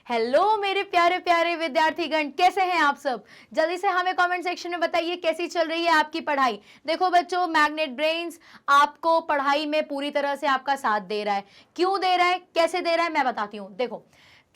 Hello मेरे प्यारे प्यारे विद्यार्थीगण, कैसे हैं आप सब। जल्दी से हमें कमेंट सेक्शन में बताइए कैसी चल रही है आपकी पढ़ाई। देखो बच्चों, मैग्नेट ब्रेन्स आपको पढ़ाई में पूरी तरह से आपका साथ दे रहा है। क्यों दे रहा है, कैसे दे रहा है, मैं बताती हूँ। देखो,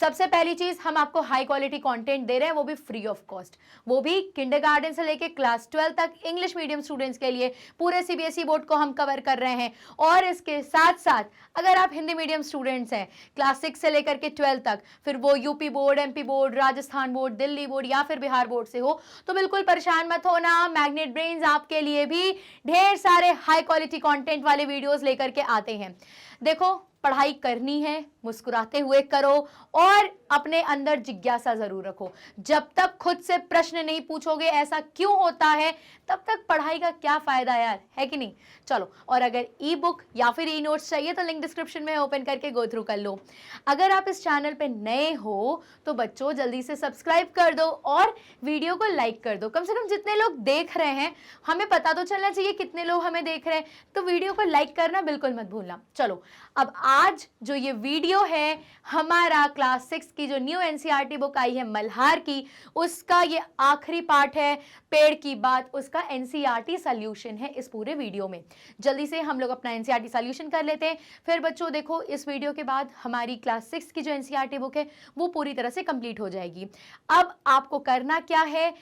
सबसे पहली चीज, हम आपको हाई क्वालिटी कंटेंट दे रहे हैं, वो भी फ्री ऑफ कॉस्ट, वो भी किंडरगार्टन से लेके क्लास 12 तक इंग्लिश मीडियम स्टूडेंट्स के लिए पूरे सीबीएसई बोर्ड को हम कवर कर रहे हैं। और इसके साथ साथ अगर आप हिंदी मीडियम स्टूडेंट्स हैं क्लास 6 से लेकर के 12 तक, फिर वो UP board, MP board, Rajasthan board, Delhi board या फिर बिहार बोर्ड से हो, तो बिल्कुल परेशान मत होना। मैग्नेट ब्रेन्स आपके लिए भी ढेर सारे हाई क्वालिटी कंटेंट वाले वीडियोस लेकर के आते हैं। देखो, पढ़ाई करनी है, मुस्कुराते हुए करो और अपने अंदर जिज्ञासा जरूर रखो। जब तक खुद से प्रश्न नहीं पूछोगे ऐसा क्यों होता है, तब तक पढ़ाई का क्या फायदा यार, है कि नहीं। चलो, और अगर ई बुक या फिर ई नोट्स चाहिए तो लिंक डिस्क्रिप्शन में ओपन करके गो थ्रू कर लो। अगर आप इस चैनल पे नए हो तो बच्चों जल्दी से सब्सक्राइब कर दो और वीडियो को लाइक कर दो। कम से कम जितने लोग देख रहे हैं, हमें पता तो चलना चाहिए कितने लोग हमें देख रहे हैं, तो वीडियो को लाइक करना बिल्कुल मत भूलना। चलो, अब आज जो ये वीडियो है हमारा क्लास 6 की जो न्यू एनसीईआरटी बुक आई है मल्हार की, उसका ये आखिरी पार्ट है, पेड़ की बात, उसका एनसीईआरटी सॉल्यूशन है इस पूरे वीडियो में। जल्दी से हम लोग अपना एनसीईआरटी सॉल्यूशन कर लेते हैं। फिर बच्चों देखो, इस वीडियो के बाद हमारी क्लास 6 की जो एनसीईआरटी बुक है वो पूरी तरह से कंप्लीट हो जाएगी। अब आपको करना क्या है,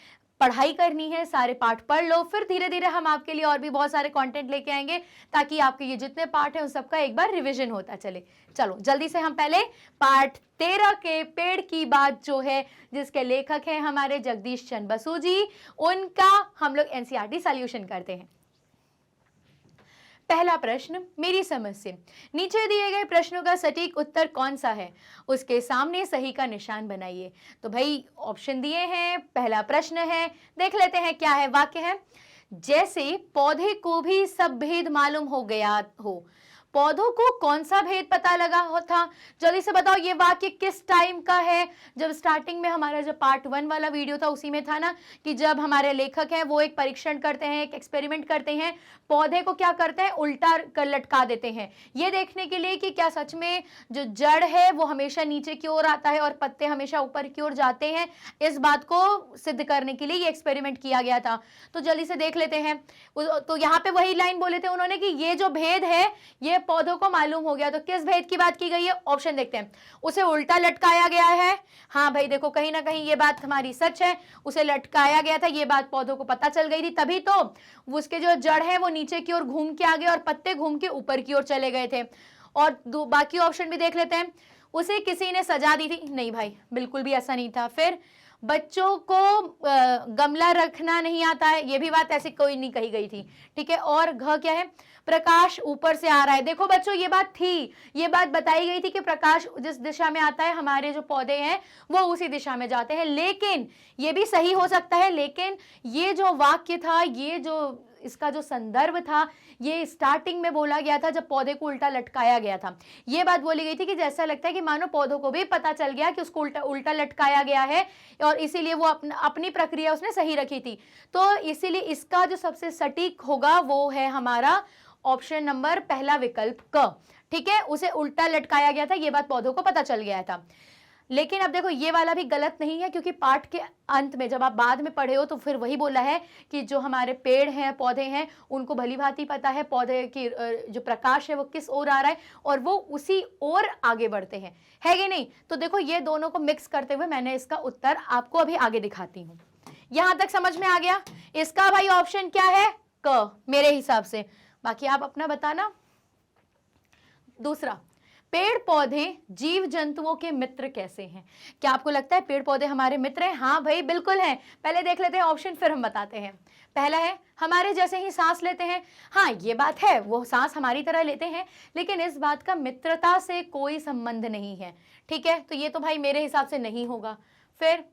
पढ़ाई करनी है, सारे पार्ट पढ़ लो, फिर धीरे धीरे हम आपके लिए और भी बहुत सारे कंटेंट लेके आएंगे ताकि आपके ये जितने पार्ट हैं उन सबका एक बार रिवीजन होता चले। चलो जल्दी से हम पहले पार्ट 13 के पेड़ की बात जो है, जिसके लेखक हैं हमारे जगदीश चंद्र बसु जी, उनका हम लोग एनसीईआरटी सॉल्यूशन करते हैं। पहला प्रश्न, मेरी समझ से नीचे दिए गए प्रश्नों का सटीक उत्तर कौन सा है, उसके सामने सही का निशान बनाइए। तो भाई ऑप्शन दिए हैं, पहला प्रश्न है, देख लेते हैं क्या है। वाक्य है, जैसे पौधे को भी सब भेद मालूम हो गया हो। पौधों को कौन सा भेद पता लगा हो था, जल्दी से बताओ। ये वाक्य किस टाइम का है, जब स्टार्टिंग में हमारा जो पार्ट 1 वाला वीडियो था उसी में था ना, कि जब हमारे लेखक हैं वो एक परीक्षण करते हैं, एक एक्सपेरिमेंट करते हैं, पौधे को क्या करते हैं, उल्टा कर लटका देते हैं, ये देखने के लिए कि क्या सच में जो जड़ है वो हमेशा नीचे की ओर आता है और पत्ते हमेशा ऊपर की ओर जाते हैं। इस बात को सिद्ध करने के लिए ये एक्सपेरिमेंट किया गया था। तो जल्दी से देख लेते हैं। तो यहाँ पे वही लाइन बोले थे उन्होंने कि ये जो भेद है ये पौधों को मालूम हो गया। तो किस भेद की बात की गई है, ऑप्शन देखते हैं। उसे उल्टा लटकाया गया है। हाँ भाई देखो, कहीं ना कहीं ये बात हमारी सच है, उसे लटकाया गया था, ये बात पौधों को पता चल गई थी, तभी तो उसके जो जड़ है वो नीचे की ओर घूम के आ गए और पत्ते घूम के ऊपर की ओर चले गए थे। और बाकी ऑप्शन भी देख लेते हैं। उसे किसी ने सजा दी थी, नहीं भाई बिल्कुल भी ऐसा नहीं था। फिर बच्चों को गमला रखना नहीं आता है, ये भी बात ऐसी कोई नहीं कही गई थी, ठीक है। और घ क्या है, प्रकाश ऊपर से आ रहा है। देखो बच्चों, ये बात थी, ये बात बताई गई थी कि प्रकाश जिस दिशा में आता है हमारे जो पौधे हैं वो उसी दिशा में जाते हैं। लेकिन ये भी सही हो सकता है, लेकिन ये जो वाक्य था, ये जो इसका जो संदर्भ था, ये स्टार्टिंग में बोला गया था जब पौधे को उल्टा लटकाया गया था। ये बात बोली गई थी कि जैसा लगता है कि मानो पौधों को भी पता चल गया कि उसको उल्टा लटकाया गया है और इसीलिए वो अपनी प्रक्रिया उसने सही रखी थी। तो इसीलिए इसका जो सबसे सटीक होगा वो है हमारा ऑप्शन नंबर पहला विकल्प क, ठीक है। उसे उल्टा लटकाया गया था, ये बात पौधों को पता चल गया था। लेकिन अब देखो, ये वाला भी गलत नहीं है, क्योंकि पाठ के अंत में जब आप बाद में पढ़े हो तो फिर वही बोला है कि जो हमारे पेड़ हैं, पौधे हैं, उनको भली भांति पता है पौधे की जो प्रकाश है वो किस ओर आ रहा है और वो उसी ओर आगे बढ़ते हैं, है कि नहीं। तो देखो, ये दोनों को मिक्स करते हुए मैंने इसका उत्तर आपको अभी आगे दिखाती हूँ। यहां तक समझ में आ गया। इसका भाई ऑप्शन क्या है, क, मेरे हिसाब से। बाकी आप अपना बताना। दूसरा, पेड़ पौधे जीव जंतुओं के मित्र कैसे हैं। क्या आपको लगता है पेड़ पौधे हमारे मित्र हैं? हाँ भाई बिल्कुल हैं। पहले देख लेते हैं ऑप्शन, फिर हम बताते हैं। पहला है, हमारे जैसे ही सांस लेते हैं। हाँ ये बात है, वो सांस हमारी तरह लेते हैं, लेकिन इस बात का मित्रता से कोई संबंध नहीं है, ठीक है। तो ये तो भाई मेरे हिसाब से नहीं होगा। फिर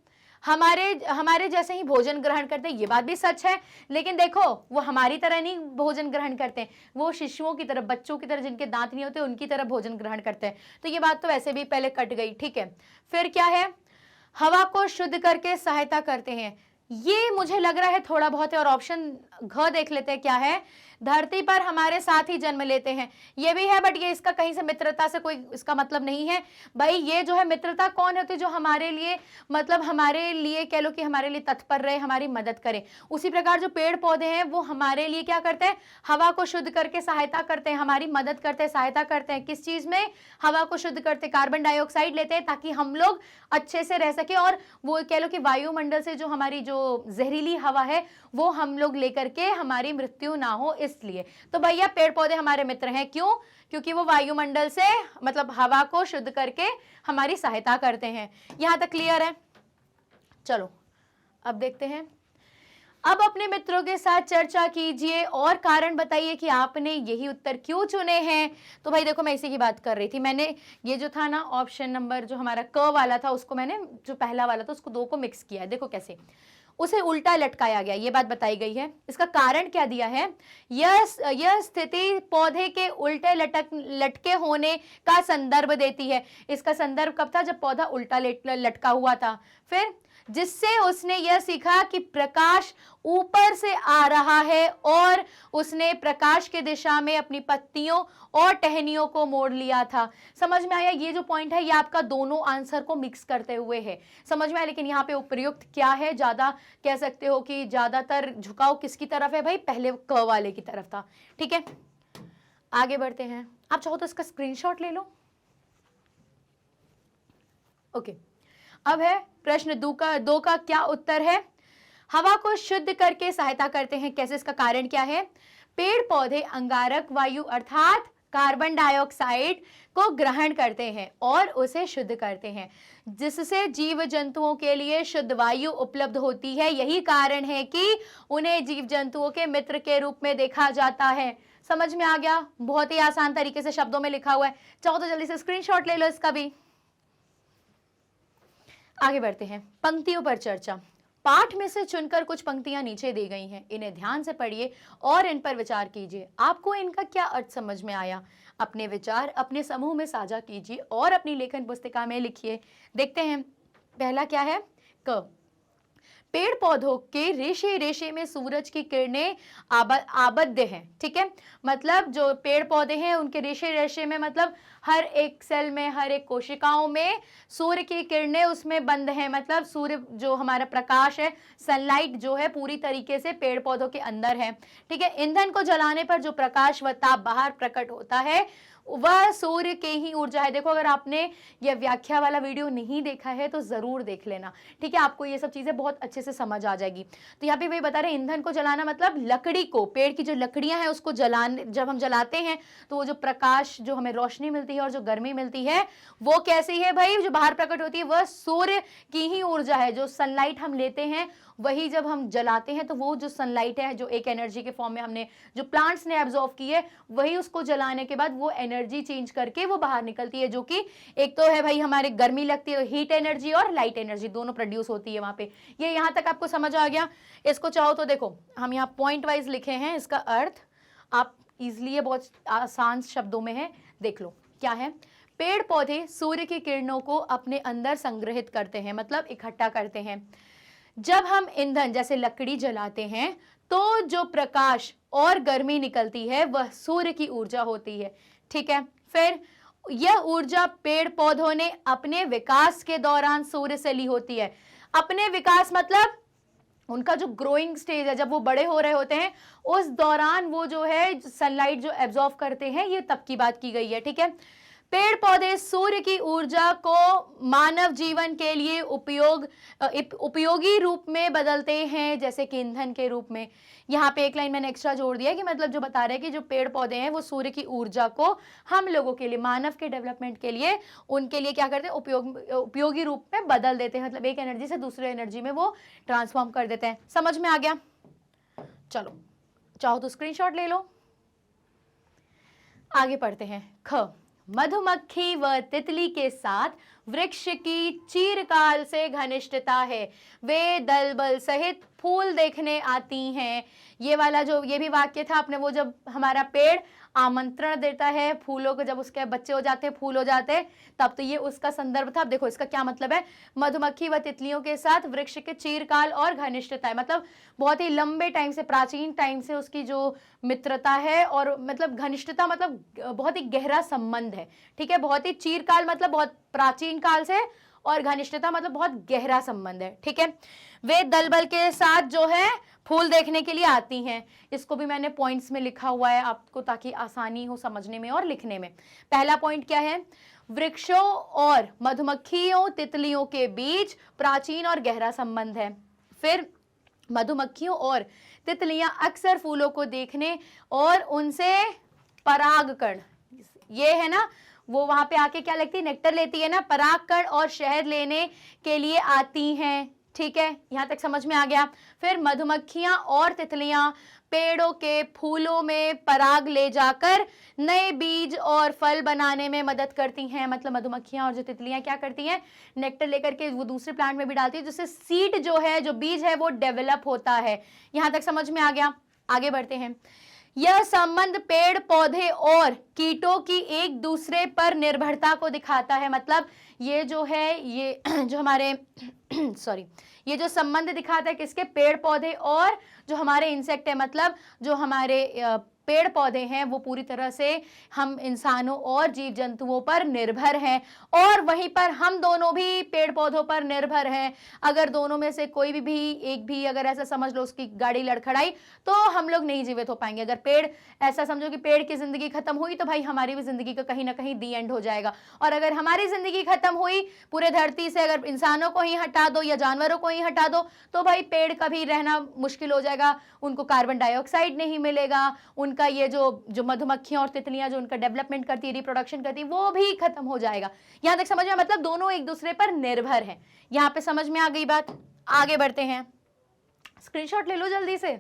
हमारे जैसे ही भोजन ग्रहण करते हैं, ये बात भी सच है, लेकिन देखो वो हमारी तरह नहीं भोजन ग्रहण करते हैं, वो शिशुओं की तरह, बच्चों की तरह जिनके दांत नहीं होते उनकी तरह भोजन ग्रहण करते हैं। तो ये बात तो वैसे भी पहले कट गई, ठीक है। फिर क्या है, हवा को शुद्ध करके सहायता करते हैं। ये मुझे लग रहा है थोड़ा बहुत है, और ऑप्शन घ देख लेते हैं क्या है, धरती पर हमारे साथ ही जन्म लेते हैं, ये भी है, बट ये इसका कहीं से मित्रता से कोई इसका मतलब नहीं है भाई। ये जो है मित्रता कौन होती है, जो हमारे लिए मतलब हमारे लिए कह लो कि हमारे लिए तत्पर रहे, हमारी मदद करे। उसी प्रकार जो पेड़ पौधे हैं वो हमारे लिए क्या करते हैं, हवा को शुद्ध करके सहायता करते हैं, हमारी मदद करते हैं, सहायता करते हैं। किस चीज में, हवा को शुद्ध करते, कार्बन डाइऑक्साइड लेते हैं ताकि हम लोग अच्छे से रह सके, और वो कह लो कि वायुमंडल से जो हमारी जो जहरीली हवा है वो हम लोग लेकर के हमारी मृत्यु ना हो, इसलिए। तो भैया पेड़ पौधे हमारे मित्र हैं, क्यों, क्योंकि वो वायुमंडल से मतलब हवा को शुद्ध करके हमारी सहायता करते हैं। यहां तक क्लियर है? चलो अब देखते हैं, अब अपने मित्रों के साथ चर्चा कीजिए और कारण बताइए कि आपने यही उत्तर क्यों चुने हैं। तो भाई देखो, मैं इसी की बात कर रही थी, मैंने ये जो था ना ऑप्शन नंबर जो हमारा क वाला था उसको मैंने जो पहला वाला था उसको 2 को मिक्स किया है। देखो कैसे, उसे उल्टा लटकाया गया, ये बात बताई गई है। इसका कारण क्या दिया है, यह स्थिति पौधे के उल्टे लटके होने का संदर्भ देती है। इसका संदर्भ कब था, जब पौधा उल्टा लटका हुआ था। फिर जिससे उसने यह सीखा कि प्रकाश ऊपर से आ रहा है और उसने प्रकाश के दिशा में अपनी पत्तियों और टहनियों को मोड़ लिया था। समझ में आया? ये जो पॉइंट है ये आपका दोनों आंसर को मिक्स करते हुए है, समझ में आया। लेकिन यहाँ पे उपयुक्त क्या है, ज्यादा कह सकते हो कि ज्यादातर झुकाव किसकी तरफ है भाई, पहले क वाले की तरफ था। ठीक है, आगे बढ़ते हैं। आप चाहो तो इसका स्क्रीनशॉट ले लो। ओके, अब है प्रश्न 2 का क्या उत्तर है। हवा को शुद्ध करके सहायता करते हैं, कैसे, इसका कारण क्या है। पेड़ पौधे अंगारक वायु अर्थात कार्बन डाइऑक्साइड को ग्रहण करते हैं और उसे शुद्ध करते हैं, जिससे जीव जंतुओं के लिए शुद्ध वायु उपलब्ध होती है। यही कारण है कि उन्हें जीव जंतुओं के मित्र के रूप में देखा जाता है। समझ में आ गया? बहुत ही आसान तरीके से शब्दों में लिखा हुआ है। चाहो तो जल्दी से स्क्रीनशॉट ले लो इसका भी। आगे बढ़ते हैं, पंक्तियों पर चर्चा। पाठ में से चुनकर कुछ पंक्तियां नीचे दी गई हैं, इन्हें ध्यान से पढ़िए और इन पर विचार कीजिए। आपको इनका क्या अर्थ समझ में आया, अपने विचार अपने समूह में साझा कीजिए और अपनी लेखन पुस्तिका में लिखिए। देखते हैं, पहला क्या है, क। पेड़ पौधों के रेशे रेशे में सूरज की किरणें आबद्ध हैं। ठीक है, मतलब जो पेड़ पौधे हैं उनके रेशे रेशे में मतलब हर एक सेल में, हर एक कोशिकाओं में सूर्य की किरणें उसमें बंद हैं। मतलब सूर्य जो हमारा प्रकाश है, सनलाइट जो है पूरी तरीके से पेड़ पौधों के अंदर है। ठीक है, ईंधन को जलाने पर जो प्रकाश व ताप बाहर प्रकट होता है वह सूर्य के ही ऊर्जा है। देखो, अगर आपने यह व्याख्या वाला वीडियो नहीं देखा है तो जरूर देख लेना। ठीक है, आपको ये सब चीजें बहुत अच्छे से समझ आ जाएगी। तो यहाँ पे वही बता रहे हैं, ईंधन को जलाना मतलब लकड़ी को, पेड़ की जो लकड़ियां हैं उसको जलाने, जब हम जलाते हैं तो वो जो प्रकाश, जो हमें रोशनी मिलती है और जो गर्मी मिलती है वो कैसी है भाई, जो बाहर प्रकट होती है वह सूर्य की ही ऊर्जा है। जो सनलाइट हम लेते हैं वही जब हम जलाते हैं तो वो जो सनलाइट है, जो एक एनर्जी के फॉर्म में हमने जो प्लांट्स ने एब्जॉर्व की है, वही उसको जलाने के बाद वो एनर्जी चेंज करके वो बाहर निकलती है, जो कि एक तो है भाई हमारे गर्मी लगती है, हीट एनर्जी और लाइट एनर्जी दोनों प्रोड्यूस होती है वहां पे। ये यहां तक आपको समझ आ गया। इसको चाहो तो देखो, हम यहाँ पॉइंट वाइज लिखे हैं, इसका अर्थ आप इजिली, बहुत आसान शब्दों में है, देख लो क्या है। पेड़ पौधे सूर्य की किरणों को अपने अंदर संग्रहित करते हैं, मतलब इकट्ठा करते हैं। जब हम ईंधन जैसे लकड़ी जलाते हैं तो जो प्रकाश और गर्मी निकलती है वह सूर्य की ऊर्जा होती है। ठीक है, फिर यह ऊर्जा पेड़ पौधों ने अपने विकास के दौरान सूर्य से ली होती है। अपने विकास मतलब उनका जो ग्रोइंग स्टेज है, जब वो बड़े हो रहे होते हैं उस दौरान वो जो है सनलाइट जो एब्जॉर्ब करते हैं, ये तब की बात की गई है। ठीक है, पेड़ पौधे सूर्य की ऊर्जा को मानव जीवन के लिए उपयोगी रूप में बदलते हैं, जैसे कि ईंधन के रूप में। यहाँ पे एक लाइन मैंने एक्स्ट्रा जोड़ दिया कि मतलब जो बता रहे हैं कि जो पेड़ पौधे हैं वो सूर्य की ऊर्जा को हम लोगों के लिए, मानव के डेवलपमेंट के लिए, उनके लिए क्या करते हैं, उपयोगी रूप में बदल देते हैं। मतलब एक एनर्जी से दूसरे एनर्जी में वो ट्रांसफॉर्म कर देते हैं। समझ में आ गया? चलो, चाहो तो स्क्रीनशॉट ले लो। आगे पढ़ते हैं, ख। मधुमक्खी व तितली के साथ वृक्ष की चीरकाल से घनिष्ठता है। वे दल बल सहित फूल देखने आती हैं। ये वाला जो ये भी वाक्य था अपने, वो जब हमारा पेड़ आमंत्रण देता है फूलों को, जब उसके बच्चे हो जाते हैं, फूल हो जाते हैं, तब तो ये उसका संदर्भ था। अब देखो इसका क्या मतलब है, मधुमक्खी व तितलियों के साथ वृक्ष के चीरकाल और घनिष्ठता है, मतलब बहुत ही लंबे टाइम से, प्राचीन टाइम से उसकी जो मित्रता है, और मतलब घनिष्ठता मतलब बहुत ही गहरा संबंध है, ठीक है। बहुत ही चीरकाल मतलब बहुत प्राचीन काल से, और घनिष्ठता मतलब बहुत गहरा संबंध है, ठीक है। वे दलबल के साथ जो है फूल देखने के लिए आती हैं। इसको भी मैंने पॉइंट्स में लिखा हुआ है आपको, ताकि आसानी हो समझने में और लिखने में। पहला पॉइंट क्या है, वृक्षों और मधुमक्खियों तितलियों के बीच प्राचीन और गहरा संबंध है। फिर मधुमक्खियों और तितलियां अक्सर फूलों को देखने और उनसे परागकण, ये है ना, वो वहां पे आके क्या लेती है, नेक्टर लेती है ना, परागकण और शहद लेने के लिए आती हैं, ठीक है। यहां तक समझ में आ गया। फिर मधुमक्खियां और तितलियां पेड़ों के फूलों में पराग ले जाकर नए बीज और फल बनाने में मदद करती हैं, मतलब मधुमक्खियां और जो तितलियां क्या करती हैं, नेक्टर लेकर के वो दूसरे प्लांट में भी डालती है, जिससे सीड जो है, जो बीज है, वो डेवलप होता है। यहां तक समझ में आ गया। आगे बढ़ते हैं। यह संबंध पेड़ पौधे और कीटों की एक दूसरे पर निर्भरता को दिखाता है, मतलब ये जो है, ये जो हमारे सॉरी, ये जो संबंध दिखाता है किसके, पेड़ पौधे और जो हमारे इंसेक्ट है, मतलब जो हमारे पेड़ पौधे हैं, वो पूरी तरह से हम इंसानों और जीव जंतुओं पर निर्भर हैं, और वहीं पर हम दोनों भी पेड़ पौधों पर निर्भर हैं। अगर दोनों में से कोई भी एक भी अगर ऐसा समझ लो उसकी गाड़ी लड़खड़ाई, तो हम लोग नहीं जीवित हो पाएंगे। अगर पेड़, ऐसा समझो कि पेड़ की जिंदगी खत्म हुई, तो भाई हमारी भी जिंदगी का कहीं ना कहीं दी एंड हो जाएगा। और अगर हमारी जिंदगी खत्म हुई पूरे धरती से, अगर इंसानों को ही हटा दो या जानवरों को ही हटा दो, तो भाई पेड़ का भी रहना मुश्किल हो जाएगा, उनको कार्बन डाइऑक्साइड नहीं मिलेगा, उनका ये जो मधुमक्खियां और तितलियां जो उनका डेवलपमेंट करती है, रिप्रोडक्शन करती है, वो भी खत्म हो जाएगा। यहां तक समझ में, मतलब दोनों एक दूसरे पर निर्भर हैं। यहां पे समझ में आ गई बात। आगे बढ़ते हैं, स्क्रीनशॉट ले लो जल्दी से।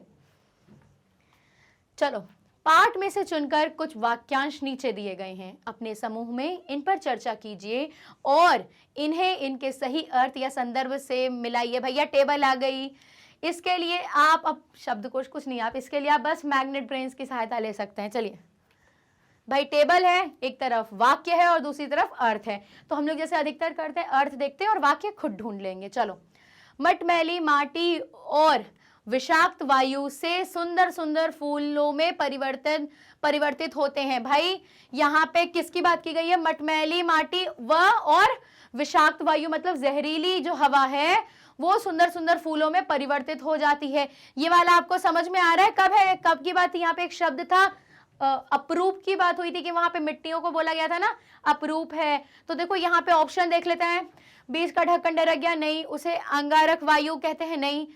चलो, पाठ में से चुनकर कुछ वाक्यांश नीचे दिए गए हैं, अपने समूह में इन पर चर्चा कीजिए और इन्हें इनके सही अर्थ या संदर्भ से मिलाइए। भैया टेबल आ गई। इसके लिए आप, अब शब्दकोश कुछ नहीं, आप इसके लिए आप बस मैग्नेट ब्रेन्स की सहायता ले सकते हैं। चलिए भाई, टेबल है, एक तरफ वाक्य है और दूसरी तरफ अर्थ है, तो हम लोग जैसे अधिकतर करते हैं अर्थ देखते हैं और वाक्य खुद ढूंढ लेंगे। चलो, मटमैली माटी और विषाक्त वायु से सुंदर सुंदर फूलों में परिवर्तित होते हैं। भाई यहाँ पे किसकी बात की गई है, मटमैली माटी और विषाक्त वायु, मतलब जहरीली जो हवा है वो सुंदर सुंदर फूलों में परिवर्तित हो जाती है। ये वाला आपको समझ में आ रहा है, कब है, कब की बात? यहाँ पे एक शब्द था, अपरूप की बात हुई थी कि वहां पे मिट्टियों को बोला गया था ना, अपरूप है। तो देखो यहाँ पे ऑप्शन देख लेते हैं। बीज का ढक्कन ढक गया, नहीं। उसे अंगारक वायु कहते हैं, नहीं।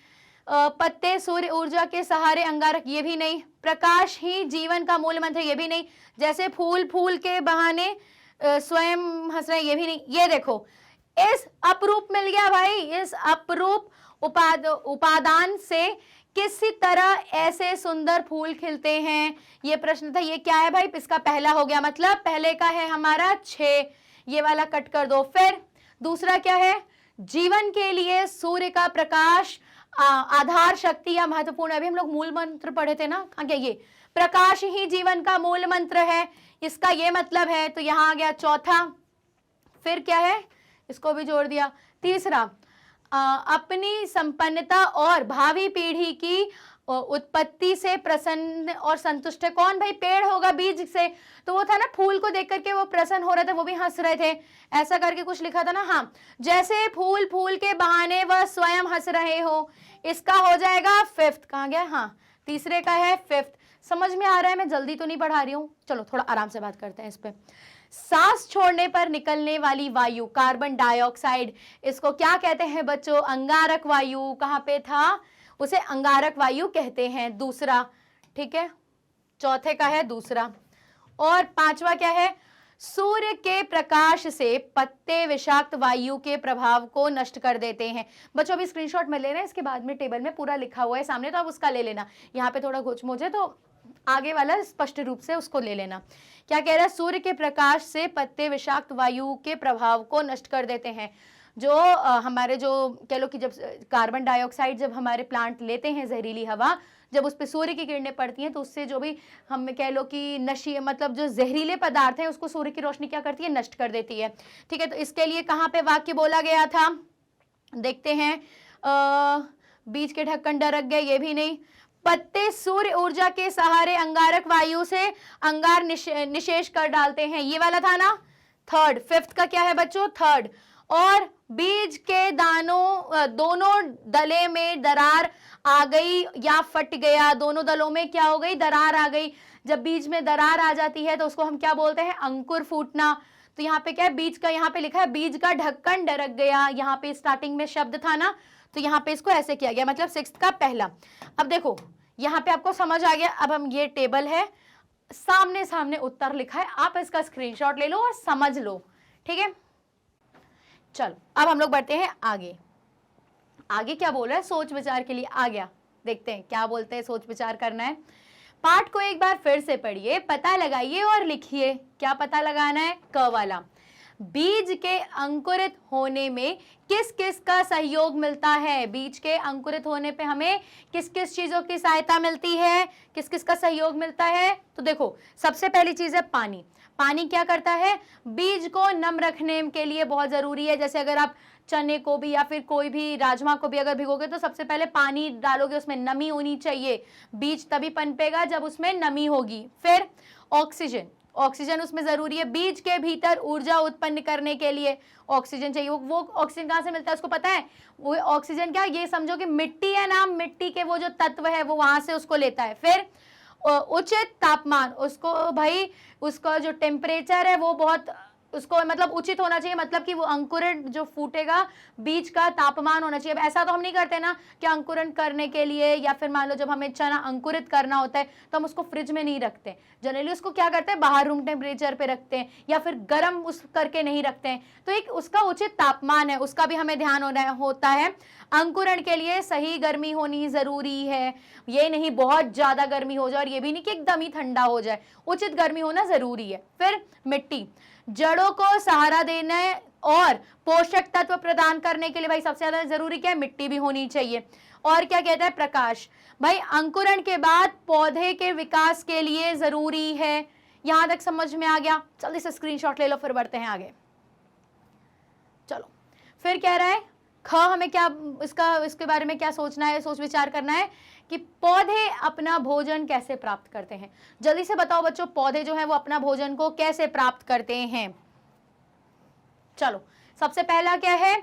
पत्ते सूर्य ऊर्जा के सहारे अंगारक, ये भी नहीं। प्रकाश ही जीवन का मूल मंत्र, ये भी नहीं। जैसे फूल के बहाने स्वयं हंस रहे, ये भी नहीं। ये देखो, इस अपरूप मिल गया भाई, इस अपरूप उपादान से किसी तरह ऐसे सुंदर फूल खिलते हैं, ये प्रश्न था। ये क्या है भाई, इसका पहला हो गया, मतलब पहले का है हमारा 6, ये वाला कट कर दो। फिर दूसरा क्या है, जीवन के लिए सूर्य का प्रकाश आधार शक्ति या महत्वपूर्ण। अभी हम लोग मूल मंत्र पढ़े थे ना, क्या ये प्रकाश ही जीवन का मूल मंत्र है, इसका ये मतलब है। तो यहां आ गया चौथा। फिर क्या है, इसको भी जोड़ दिया। तीसरा, अपनी संपन्नता और भावी पीढ़ी की उत्पत्ति से प्रसन्न और संतुष्ट है। कौन भाई, पेड़ होगा बीज से। तो वो था ना, फूल को देख करके वो प्रसन्न हो रहे थे, वो भी हंस रहे थे, ऐसा करके कुछ लिखा था ना। हाँ, जैसे फूल के बहाने वह स्वयं हंस रहे हो, इसका हो जाएगा 5th। कहाँ गया, हाँ तीसरे का है 5th। समझ में आ रहा है, मैं जल्दी तो नहीं पढ़ा रही हूँ। चलो थोड़ा आराम से बात करते हैं इस पे। सांस छोड़ने पर निकलने वाली वायु कार्बन डाइऑक्साइड, इसको क्या कहते हैं बच्चों, अंगारक वायु। कहाँ पे था, उसे अंगारक वायु कहते हैं, दूसरा, ठीक है। चौथे का है दूसरा। और पांचवा क्या है, सूर्य के प्रकाश से पत्ते विषाक्त वायु के प्रभाव को नष्ट कर देते हैं। बच्चों अभी स्क्रीनशॉट में ले रहे हैं, इसके बाद में टेबल में पूरा लिखा हुआ है सामने, तो आप उसका ले लेना। यहाँ पे थोड़ा घुच-मुच है, तो आगे वाला स्पष्ट रूप से उसको ले लेना। क्या कह रहा है, सूर्य के प्रकाश से पत्ते विषाक्त वायु के प्रभाव को नष्ट कर देते हैं। जो हमारे जो कह लो कि जब कार्बन डाइऑक्साइड जब हमारे प्लांट लेते हैं, जहरीली हवा जब उस पे सूर्य की किरणें पड़ती हैं तो उससे जो भी हम कह लो कि नशी मतलब जो जहरीले पदार्थ हैं उसको सूर्य की रोशनी क्या करती है, नष्ट कर देती है। ठीक है, तो इसके लिए कहाँ पे वाक्य बोला गया था, देखते हैं। बीज के ढक्कन डरक गए, ये भी नहीं। पत्ते सूर्य ऊर्जा के सहारे अंगारक वायु से अंगार निशेष कर डालते हैं, ये वाला था ना। थर्ड, फिफ्थ का क्या है बच्चों, थर्ड। और बीज के दानों दोनों दले में दरार आ गई या फट गया, दोनों दलों में क्या हो गई, दरार आ गई। जब बीज में दरार आ जाती है तो उसको हम क्या बोलते हैं, अंकुर फूटना। तो यहाँ पे क्या है, बीज का, यहाँ पे लिखा है बीज का ढक्कन डरक गया, यहाँ पे स्टार्टिंग में शब्द था ना, तो यहाँ पे इसको ऐसे किया गया, मतलब सिक्स्थ का पहला। अब देखो यहाँ पे आपको समझ आ गया। अब हम, ये टेबल है, सामने सामने उत्तर लिखा है, आप इसका स्क्रीनशॉट ले लो और समझ लो, ठीक है। चलो अब हम लोग बढ़ते हैं आगे। आगे क्या बोल रहा है, सोच विचार के लिए आ गया, देखते हैं क्या बोलते हैं, सोच विचार करना है। पाठ को एक बार फिर से पढ़िए, पता लगाइए और लिखिए। क्या पता लगाना है, क वाला। बीज के अंकुरित होने में किस किस का सहयोग मिलता है, बीज के अंकुरित होने पे हमें किस किस चीजों की सहायता मिलती है, किस किस का सहयोग मिलता है। तो देखो सबसे पहली चीज है पानी। पानी क्या करता है, बीज को नम रखने के लिए बहुत जरूरी है। जैसे अगर आप चने को भी या फिर कोई भी राजमा को भी अगर भिगोगे तो सबसे पहले पानी डालोगे, उसमें नमी होनी चाहिए, बीज तभी पनपेगा जब उसमें नमी होगी। फिर ऑक्सीजन, ऑक्सीजन उसमें जरूरी है। बीज के भीतर ऊर्जा उत्पन्न करने के लिए ऑक्सीजन चाहिए। वो ऑक्सीजन कहाँ से मिलता है उसको पता है, वो ऑक्सीजन क्या, ये समझो कि मिट्टी है ना, मिट्टी के वो जो तत्व है वो वहां से उसको लेता है। फिर उचित तापमान, उसको भाई उसका जो टेम्परेचर है वो बहुत उसको मतलब उचित होना चाहिए, मतलब कि वो अंकुरण जो फूटेगा बीज का तापमान होना चाहिए। अब ऐसा तो हम नहीं करते ना कि अंकुरण करने के लिए, या फिर मान लो जब हमें चना अंकुरित करना होता है तो हम उसको फ्रिज में नहीं रखते, जनरली उसको क्या करते हैं, बाहर रूम टेम्परेचर पे रखते हैं, या फिर गर्म उस करके नहीं रखते हैं। तो एक उसका उचित तापमान है, उसका भी हमें ध्यान होता है। अंकुरण के लिए सही गर्मी होनी जरूरी है, ये नहीं बहुत ज्यादा गर्मी हो जाए और ये भी नहीं कि एकदम ही ठंडा हो जाए, उचित गर्मी होना जरूरी है। फिर मिट्टी, जड़ों को सहारा देने और पोषक तत्व प्रदान करने के लिए भाई सबसे ज्यादा जरूरी क्या है, मिट्टी भी होनी चाहिए। और क्या कहता है, प्रकाश, भाई अंकुरण के बाद पौधे के विकास के लिए जरूरी है। यहां तक समझ में आ गया, जल्दी से स्क्रीनशॉट ले लो, फिर बढ़ते हैं आगे। चलो फिर कह रहा है ख, हमें क्या इसके बारे में क्या सोचना है, सोच विचार करना है कि पौधे अपना भोजन कैसे प्राप्त करते हैं। जल्दी से बताओ बच्चों, पौधे जो है वो अपना भोजन को कैसे प्राप्त करते हैं। चलो सबसे पहला क्या है,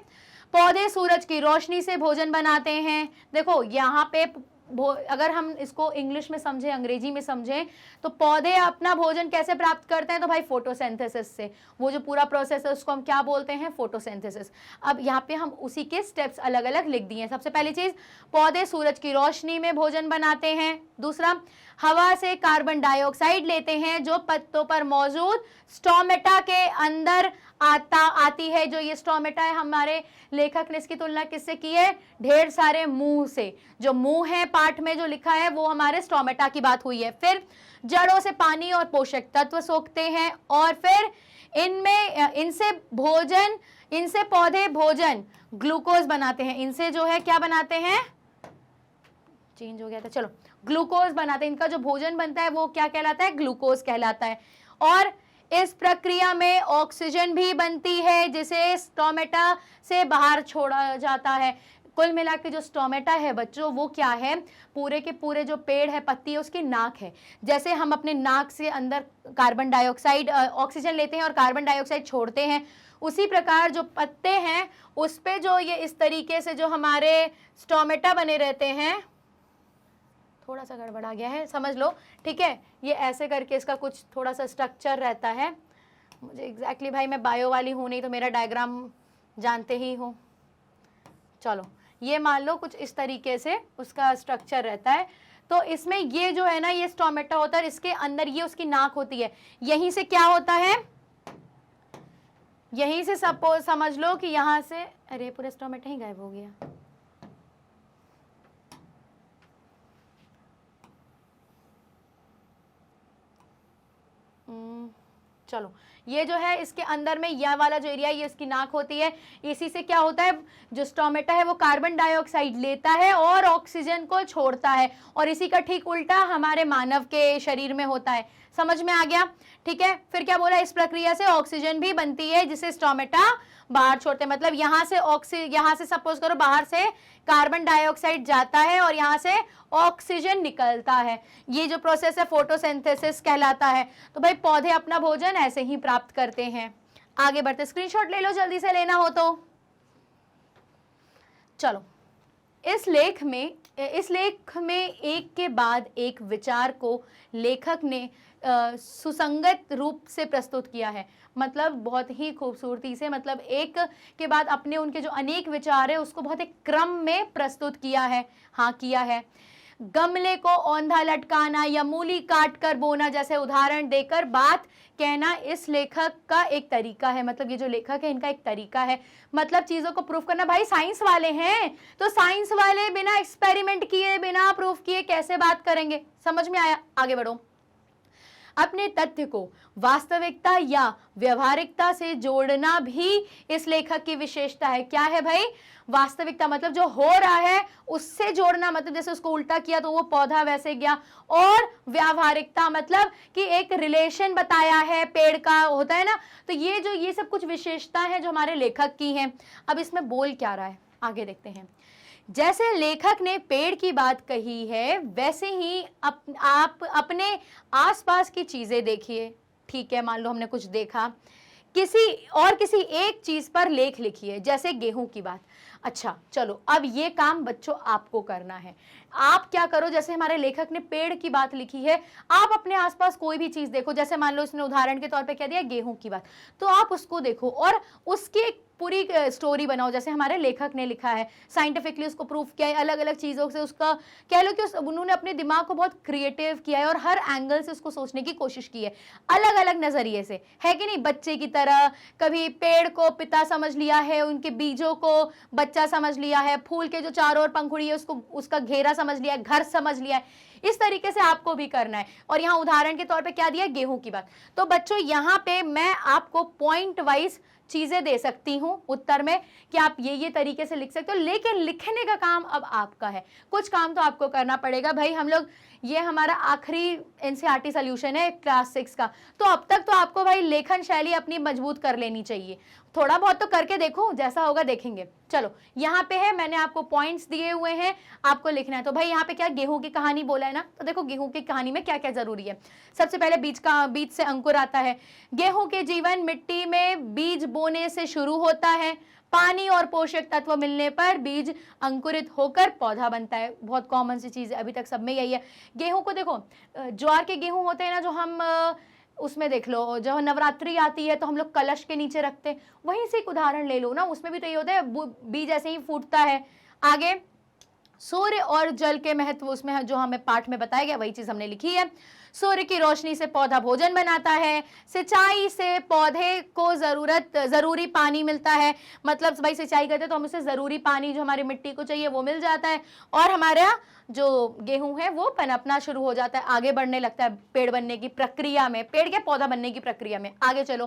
पौधे सूरज की रोशनी से भोजन बनाते हैं। देखो यहाँ पे अगर हम इसको इंग्लिश में समझे, अंग्रेजी में समझें, तो पौधे अपना भोजन कैसे प्राप्त करते हैं, तो भाई फोटोसिंथेसिस से। वो जो पूरा प्रोसेस है उसको हम क्या बोलते हैं, फोटोसिंथेसिस। अब यहाँ पे हम उसी के स्टेप्स अलग अलग लिख दिए हैं। सबसे पहली चीज, पौधे सूरज की रोशनी में भोजन बनाते हैं। दूसरा, हवा से कार्बन डाइऑक्साइड लेते हैं जो पत्तों पर मौजूद स्टोमेटा के अंदर आती है। जो ये स्टोमेटा है, हमारे लेखक ने इसकी तुलना किससे की है, ढेर सारे मुंह से। जो मुंह है पाठ में जो लिखा है वो हमारे स्टोमेटा की बात हुई है। फिर जड़ों से पानी और पोषक तत्व सोखते हैं, और फिर इनसे पौधे भोजन ग्लूकोज बनाते हैं। इनसे जो है क्या बनाते हैं, चेंज हो गया था, चलो ग्लूकोज बनाते हैं। इनका जो भोजन बनता है वो क्या कहलाता है, ग्लूकोज कहलाता है। और इस प्रक्रिया में ऑक्सीजन भी बनती है जिसे स्टोमेटा से बाहर छोड़ा जाता है। कुल मिला के जो स्टोमेटा है बच्चों वो क्या है, पूरे के पूरे जो पेड़ है, पत्ती है, उसकी नाक है। जैसे हम अपने नाक से अंदर कार्बन डाइऑक्साइड ऑक्सीजन लेते हैं और कार्बन डाइऑक्साइड छोड़ते हैं, उसी प्रकार जो पत्ते हैं उस पे जो ये इस तरीके से जो हमारे स्टोमेटा बने रहते हैं, थोड़ा सा गड़बड़ा गया है समझ लो, ठीक है। ये ऐसे करके इसका कुछ थोड़ा सा स्ट्रक्चर रहता है। मुझे एग्जैक्टली भाई मैं बायो वाली हूँ नहीं, तो मेरा डायग्राम जानते ही हो। चलो ये मान लो कुछ इस तरीके से उसका स्ट्रक्चर रहता है। तो इसमें ये जो है ना, ये स्टोमेटा होता है, इसके अंदर ये उसकी नाक होती है। यहीं से क्या होता है, यहीं से सपोज समझ लो कि यहाँ से, अरे पूरा स्टोमेटा ही गायब हो गया। चलो ये जो है इसके अंदर में यह वाला जो एरिया ये इसकी नाक होती है, इसी से क्या होता है, जो स्टोमेटा है वो कार्बन डाइऑक्साइड लेता है और ऑक्सीजन को छोड़ता है, और इसी का ठीक उल्टा हमारे मानव के शरीर में होता है। समझ में आ गया? ठीक है, फिर क्या बोला, इस प्रक्रिया से ऑक्सीजन भी बनती है जिसे स्टोमेटा बाहर छोड़ते हैं। मतलब यहाँ से सपोज करो बाहर से कार्बन डाइऑक्साइड जाता है और यहाँ से ऑक्सीजन निकलता है। ये जो प्रोसेस है फोटोसिंथेसिस कहलाता है। तो भाई पौधे अपना भोजन ऐसे ही प्राप्त करते हैं। आगे बढ़ते, स्क्रीनशॉट ले लो जल्दी से लेना हो तो। चलो, इस लेख में एक के बाद एक विचार को लेखक ने सुसंगत रूप से प्रस्तुत किया है। मतलब बहुत ही खूबसूरती से, मतलब एक के बाद अपने उनके जो अनेक विचार है उसको बहुत एक क्रम में प्रस्तुत किया है। हाँ, किया है। गमले को औंधा लटकाना या मूली काट कर बोना जैसे उदाहरण देकर बात कहना इस लेखक का एक तरीका है। मतलब ये जो लेखक है इनका एक तरीका है, मतलब चीजों को प्रूफ करना। भाई साइंस वाले हैं तो साइंस वाले बिना एक्सपेरिमेंट किए, बिना प्रूफ किए कैसे बात करेंगे? समझ में आया? आगे बढ़ो। अपने तथ्य को वास्तविकता या व्यवहारिकता से जोड़ना भी इस लेखक की विशेषता है। क्या है भाई? वास्तविकता, मतलब जो हो रहा है उससे जोड़ना, मतलब जैसे उसको उल्टा किया तो वो पौधा वैसे गया। और व्यावहारिकता मतलब कि एक रिलेशन बताया है, पेड़ का होता है ना। तो ये सब कुछ विशेषता है जो हमारे लेखक की हैं। अब इसमें बोल क्या रहा है, आगे देखते हैं। जैसे लेखक ने पेड़ की बात कही है वैसे ही आप अपने आसपास की चीजें देखिए। ठीक है, मान लो हमने कुछ देखा, किसी एक चीज पर लेख लिखिए, जैसे गेहूं की बात। अच्छा चलो, अब ये काम बच्चों आपको करना है। आप क्या करो, जैसे हमारे लेखक ने पेड़ की बात लिखी है, आप अपने आसपास कोई भी चीज देखो। जैसे मान लो इसने उदाहरण के तौर पे कह दिया गेहूं की बात, तो आप उसको देखो और उसकी एक पूरी स्टोरी बनाओ जैसे हमारे लेखक ने लिखा है। साइंटिफिकली उसको प्रूफ किया है, अलग अलग चीजों से उसका कह लो कि उन्होंने अपने दिमाग को बहुत क्रिएटिव किया है और हर एंगल से उसको सोचने की कोशिश की है, अलग अलग नजरिए से, है कि नहीं? बच्चे की तरह कभी पेड़ को पिता समझ लिया है, उनके बीजों को बच्चा समझ लिया है, फूल के जो चारों ओर पंखुड़ी है उसको उसका घेरा समझ लिया है, घर समझ लिया है। इस तरीके से आपको भी करना है। और यहाँ उदाहरण के तौर पे क्या दिया, गेहूं की बात। तो बच्चों यहाँ पे मैं आपको पॉइंट वाइज चीजें दे सकती हूं उत्तर में कि आप ये तरीके से लिख सकते हो, लेकिन लिखने का काम अब आपका है। कुछ काम तो आपको करना पड़ेगा भाई। हम लोग, ये हमारा आखिरी एनसीईआरटी सॉल्यूशन है क्लास 6 का, तो अब तक तो आपको भाई लेखन शैली अपनी मजबूत कर लेनी चाहिए। थोड़ा बहुत तो करके देखो, जैसा होगा देखेंगे। चलो यहाँ पे है, मैंने आपको पॉइंट्स दिए हुए हैं, आपको लिखना है। तो भाई यहाँ पे क्या गेहूं की कहानी बोला है ना, तो देखो गेहूं की कहानी में क्या क्या जरूरी है। सबसे पहले बीज से अंकुर आता है। गेहूं के जीवन मिट्टी में बीज बोने से शुरू होता है। पानी और पोषक तत्व मिलने पर बीज अंकुरित होकर पौधा बनता है। बहुत कॉमन सी चीज है, अभी तक सब में यही है। गेहूं को देखो, ज्वार के गेहूं होते हैं ना, जो हम उसमें देख लो, जब नवरात्रि आती है तो हम लोग कलश के नीचे रखते हैं, वहीं से एक उदाहरण ले लो ना, उसमें भी तो ये होता है, बीज ऐसे ही फूटता है। आगे सूर्य और जल के महत्व उसमें जो हमें पाठ में बताया गया वही चीज हमने लिखी है। सूर्य की रोशनी से पौधा भोजन बनाता है। सिंचाई से पौधे को जरूरी पानी मिलता है। मतलब भाई सिंचाई करते तो हम उसे जरूरी पानी जो हमारी मिट्टी को चाहिए वो मिल जाता है, और हमारा जो गेहूं है वो पनपना शुरू हो जाता है, आगे बढ़ने लगता है पेड़ बनने की प्रक्रिया में, पेड़ के पौधा बनने की प्रक्रिया में। आगे चलो,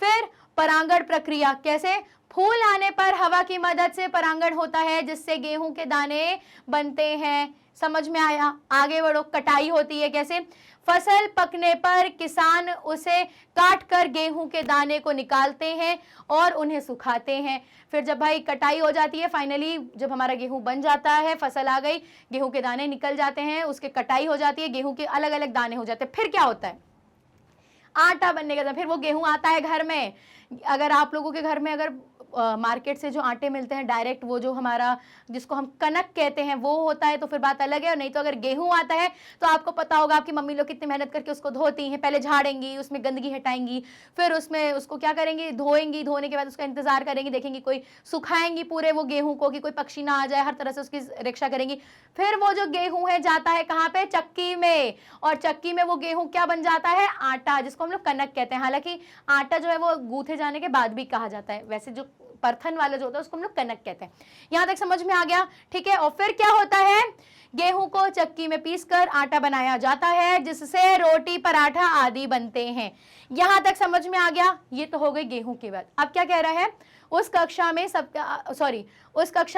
फिर परागण प्रक्रिया। कैसे? फूल आने पर हवा की मदद से परागण होता है जिससे गेहूं के दाने बनते हैं। समझ में आया? आगे बढ़ो, कटाई होती है। कैसे? फसल पकने पर किसान उसे काट कर गेहूं के दाने को निकालते हैं और उन्हें सुखाते हैं। फिर जब भाई कटाई हो जाती है, फाइनली जब हमारा गेहूं बन जाता है, फसल आ गई, गेहूं के दाने निकल जाते हैं, उसके कटाई हो जाती है, गेहूं के अलग अलग दाने हो जाते हैं। फिर क्या होता है? आटा बनने का, फिर वो गेहूं आता है घर में। अगर आप लोगों के घर में अगर मार्केट से जो आटे मिलते हैं डायरेक्ट, वो जो हमारा जिसको हम कनक कहते हैं वो होता है तो फिर बात अलग है। और नहीं तो अगर गेहूं आता है तो आपको पता होगा आपकी मम्मी लोग कितनी मेहनत करके उसको धोती हैं। पहले झाड़ेंगी, उसमें गंदगी हटाएंगी, फिर उसमें उसको क्या करेंगी, धोएंगी, धोने के बाद उसका इंतजार करेंगी, देखेंगी कोई, सुखाएंगी पूरे वो गेहूं को कि कोई पक्षी ना आ जाए, हर तरह से उसकी रक्षा करेंगी। फिर वो जो गेहूं है जाता है कहाँ पे? चक्की में। और चक्की में वो गेहूं क्या बन जाता है? आटा, जिसको हम लोग कनक कहते हैं। हालांकि आटा जो है वो गूथे जाने के बाद भी कहा जाता है, वैसे जो परथन वाला जो होता है उसको हम लोग कनक कहते हैं। यहां तक समझ में आ गया, ठीक है। और फिर क्या होता है, गेहूं को चक्की में पीसकर आटा बनाया जाता है जिससे रोटी पराठा आदि बनते हैं। यहां तक समझ में आ गया। ये तो हो गई गेहूं की बात। अब क्या कह रहा है, उस कक्षा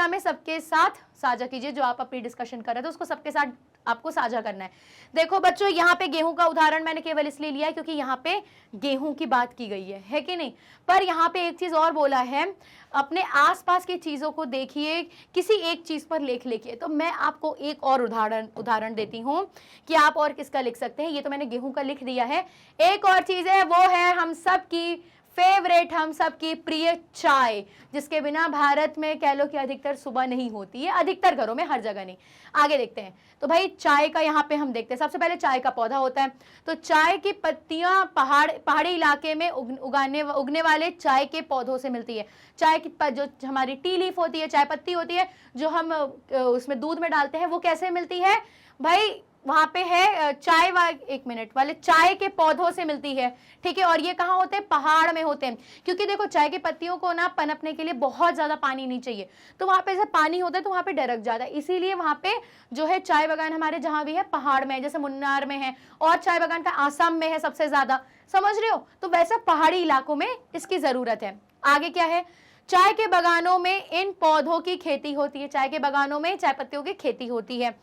में सबके साथ साझा कीजिए। जो आप अपनी डिस्कशन कर रहे थे उसको सबके साथ आपको साझा करना है। देखो बच्चों, यहाँ पे गेहूं का उदाहरण मैंने केवल इसलिए लिया है क्योंकि यहाँ पे गेहूं की बात की गई है कि नहीं। पर यहाँ पे एक चीज और बोला है, अपने आसपास की चीजों को देखिए, किसी एक चीज पर लेख लिखिए। तो मैं आपको एक और उदाहरण देती हूँ कि आप और किसका लिख सकते हैं। ये तो मैंने गेहूं का लिख दिया है। एक और चीज है, वो है हम सब की फेवरेट, हम सबकी प्रिय चाय, जिसके बिना भारत में कह लो कि अधिकतर सुबह नहीं होती है, अधिकतर घरों में, हर जगह नहीं। आगे देखते हैं। तो भाई चाय का यहाँ पे हम देखते हैं। सबसे पहले चाय का पौधा होता है। तो चाय की पत्तियां पहाड़ी इलाके में उगने वाले चाय के पौधों से मिलती है। चाय की जो हमारी टी लीफ होती है, चाय पत्ती होती है, जो हम उसमें दूध में डालते हैं, वो कैसे मिलती है भाई, वहां पे है एक मिनट वाले चाय के पौधों से मिलती है, ठीक है। और ये कहाँ होते हैं, पहाड़ में होते हैं। क्योंकि देखो चाय की पत्तियों को ना पनपने के लिए बहुत ज्यादा पानी नहीं चाहिए, तो वहां पे जब पानी होता है तो वहां पे डरक जाता है। इसीलिए वहां पे जो है चाय बागान हमारे जहां भी है पहाड़ में है, जैसे मुन्नार में है, और चाय बागान का आसाम में है सबसे ज्यादा, समझ रहे हो। तो वैसे पहाड़ी इलाकों में इसकी जरूरत है। आगे क्या है, चाय के बागानों में इन पौधों की खेती होती है। चाय के बागानों में चाय पत्तियों की खेती होती है।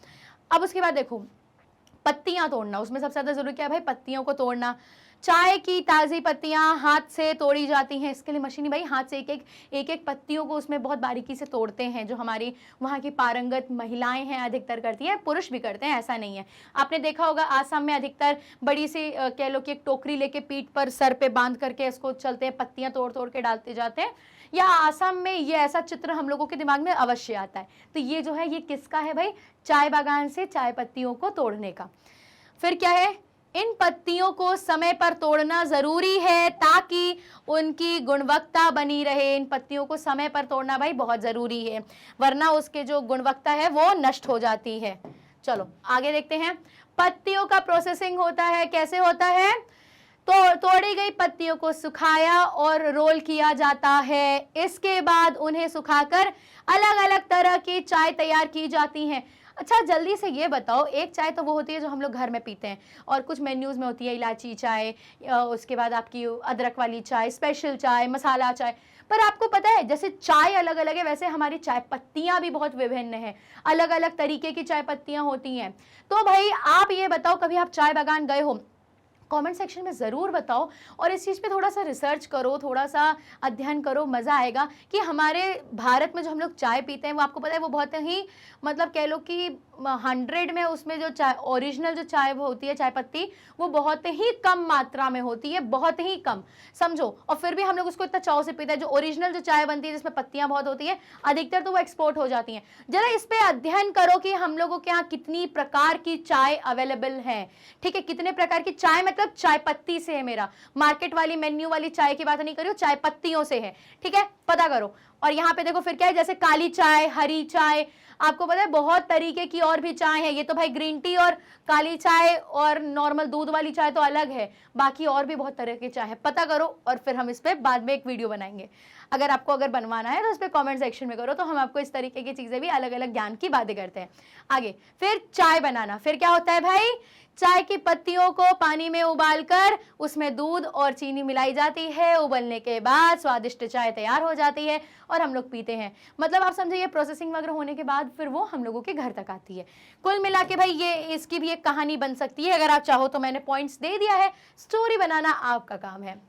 अब उसके बाद देखो, पत्तियां तोड़ना, उसमें सबसे ज्यादा जरूरी क्या है भाई, पत्तियों को तोड़ना। चाय की ताजी पत्तियां हाथ से तोड़ी जाती हैं। इसके लिए मशीनी भाई हाथ से एक एक पत्तियों को उसमें बहुत बारीकी से तोड़ते हैं, जो हमारी वहाँ की पारंगत महिलाएं हैं अधिकतर करती हैं, पुरुष भी करते हैं, ऐसा नहीं है। आपने देखा होगा आसाम में अधिकतर बड़ी सी कह लो कि एक टोकरी लेके पीठ पर सर पे बांध करके इसको चलते हैं, पत्तियां तोड़ तोड़ के डालते जाते हैं। या आसाम में ये ऐसा चित्र हम लोगों के दिमाग में अवश्य आता है। तो ये जो है ये किसका है भाई, चाय बागान से चाय पत्तियों को तोड़ने का। फिर क्या है, इन पत्तियों को समय पर तोड़ना जरूरी है ताकि उनकी गुणवत्ता बनी रहे। इन पत्तियों को समय पर तोड़ना भाई बहुत जरूरी है, वरना उसके जो गुणवत्ता है वो नष्ट हो जाती है। चलो आगे देखते हैं। पत्तियों का प्रोसेसिंग होता है, कैसे होता है, तो तोड़ी गई पत्तियों को सुखाया और रोल किया जाता है। इसके बाद उन्हें सुखाकर अलग अलग तरह की चाय तैयार की जाती हैं। अच्छा जल्दी से ये बताओ, एक चाय तो वो होती है जो हम लोग घर में पीते हैं, और कुछ मेन्यूज में होती है इलायची चाय, उसके बाद आपकी अदरक वाली चाय, स्पेशल चाय, मसाला चाय। पर आपको पता है जैसे चाय अलग अलग है, वैसे हमारी चाय पत्तियां भी बहुत विभिन्न हैं, अलग अलग तरीके की चाय पत्तियां होती हैं। तो भाई आप ये बताओ, कभी आप चाय बागान गए हो, कमेंट सेक्शन में ज़रूर बताओ, और इस चीज़ पे थोड़ा सा रिसर्च करो, थोड़ा सा अध्ययन करो, मज़ा आएगा कि हमारे भारत में जो हम लोग चाय पीते हैं वो आपको पता है वो बहुत ही मतलब कह लो कि 100 में उसमें जो चाय ओरिजिनल जो चाय होती है, चाय पत्ती, वो बहुत ही कम मात्रा में होती है, बहुत ही कम, समझो। और फिर भी हम लोग उसको इतना चाव से पीते हैं। जो ओरिजिनल जो चाय बनती है जिसमें पत्तियां बहुत होती है, अधिकतर तो वो एक्सपोर्ट हो जाती हैं। जरा इस पे अध्ययन करो कि हम लोगों के यहाँ कितनी प्रकार की चाय अवेलेबल है, ठीक है। कितने प्रकार की चाय, मतलब चाय पत्ती से है, मेरा मार्केट वाली मेन्यू वाली चाय की बात नहीं कर रही हूँ, चाय पत्तियों से है, ठीक है, पता करो। और यहाँ पे देखो फिर क्या है, जैसे काली चाय, हरी चाय, आपको पता है बहुत तरीके की और भी चाय है। ये तो भाई ग्रीन टी और काली चाय और नॉर्मल दूध वाली चाय तो अलग है, बाकी और भी बहुत तरह की चाय है, पता करो। और फिर हम इस पे बाद में एक वीडियो बनाएंगे। अगर बनवाना है तो इस पे कमेंट सेक्शन में करो, तो हम आपको इस तरीके की चीजें भी अलग अलग ज्ञान की बातें करते हैं। आगे फिर चाय बनाना, फिर क्या होता है भाई, चाय की पत्तियों को पानी में उबालकर उसमें दूध और चीनी मिलाई जाती है। उबलने के बाद स्वादिष्ट चाय तैयार हो जाती है और हम लोग पीते हैं। मतलब आप समझिए प्रोसेसिंग वगैरह होने के बाद फिर वो हम लोगों के घर तक आती है। कुल मिला के भाई ये इसकी भी एक कहानी बन सकती है, अगर आप चाहो तो। मैंने पॉइंट्स दे दिया है, स्टोरी बनाना आपका काम है।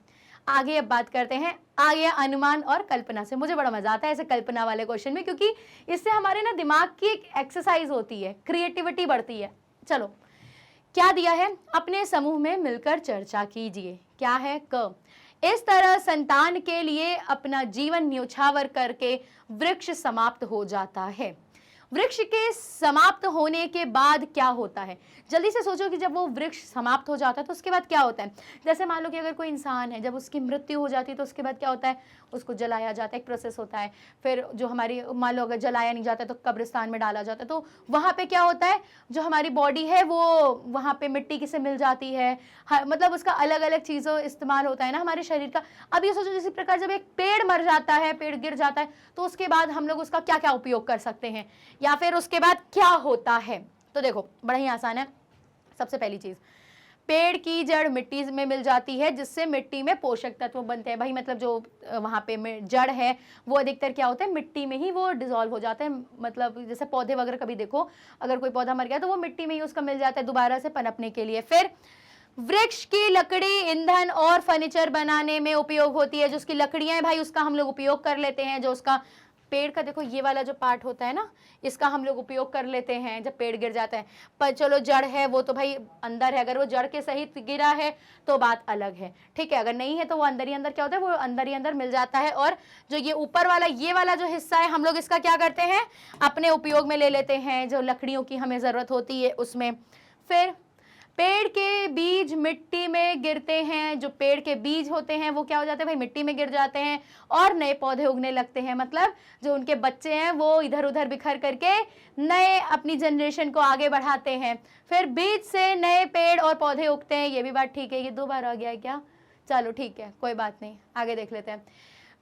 आगे अब बात करते हैं आगे अनुमान और कल्पना से। मुझे बड़ा मजा आता है ऐसे कल्पना वाले क्वेश्चन में, क्योंकि इससे हमारे ना दिमाग की एक एक्सरसाइज होती है, क्रिएटिविटी बढ़ती है। चलो क्या दिया है, अपने समूह में मिलकर चर्चा कीजिए। क्या है, क इस तरह संतान के लिए अपना जीवन न्योछावर करके वृक्ष समाप्त हो जाता है। वृक्ष के समाप्त होने के बाद क्या होता है? जल्दी से सोचो कि जब वो वृक्ष समाप्त हो जाता है तो उसके बाद क्या होता है। जैसे मान लो कि अगर कोई इंसान है, जब उसकी मृत्यु हो जाती है तो उसके बाद क्या होता है, उसको जलाया जाता है, एक प्रोसेस होता है। फिर जो हमारी, मान लो अगर जलाया नहीं जाता तो कब्रिस्तान में डाला जाता है, तो वहाँ पे क्या होता है, जो हमारी बॉडी है वो वहाँ पे मिट्टी किसे मिल जाती है, मतलब उसका अलग अलग चीज़ों इस्तेमाल होता है ना हमारे शरीर का। अब ये सोचो, इसी प्रकार जब एक पेड़ मर जाता है, पेड़ गिर जाता है, तो उसके बाद हम लोग उसका क्या क्या उपयोग कर सकते हैं, या फिर उसके बाद क्या होता है। तो देखो बड़ा ही आसान है। सबसे पहली चीज, पेड़ की जड़ मिट्टी में मिल जाती है, जिससे मिट्टी में पोषक तत्व बनते हैं भाई। मतलब जो वहाँ पे जड़ है वो अधिकतर क्या होता है, मिट्टी में ही वो डिसॉल्व हो जाते हैं। मतलब जैसे पौधे वगैरह, कभी देखो अगर कोई पौधा मर गया तो वो मिट्टी में ही उसका मिल जाता है दोबारा से पनपने के लिए। फिर वृक्ष की लकड़ी ईंधन और फर्नीचर बनाने में उपयोग होती है। जो उसकी लकड़ियां हैं भाई, उसका हम लोग उपयोग कर लेते हैं। जो उसका पेड़ का देखो ये वाला जो पार्ट होता है ना, इसका हम लोग उपयोग कर लेते हैं जब पेड़ गिर जाता है। पर चलो जड़ है वो तो भाई अंदर है, अगर वो जड़ के सहित गिरा है तो बात अलग है, ठीक है। अगर नहीं है तो वो अंदर ही अंदर क्या होता है, वो अंदर ही अंदर मिल जाता है। और जो ये ऊपर वाला, ये वाला जो हिस्सा है, हम लोग इसका क्या करते हैं, अपने उपयोग में ले लेते हैं, जो लकड़ियों की हमें जरूरत होती है उसमें। फिर पेड़ के बीज मिट्टी में गिरते हैं। जो पेड़ के बीज होते हैं वो क्या हो जाते हैं भाई, मिट्टी में गिर जाते हैं और नए पौधे उगने लगते हैं। मतलब जो उनके बच्चे हैं वो इधर उधर बिखर करके नए अपनी जनरेशन को आगे बढ़ाते हैं। फिर बीज से नए पेड़ और पौधे उगते हैं। ये भी बात ठीक है। ये 2 बार आ गया है क्या, चलो ठीक है कोई बात नहीं, आगे देख लेते हैं।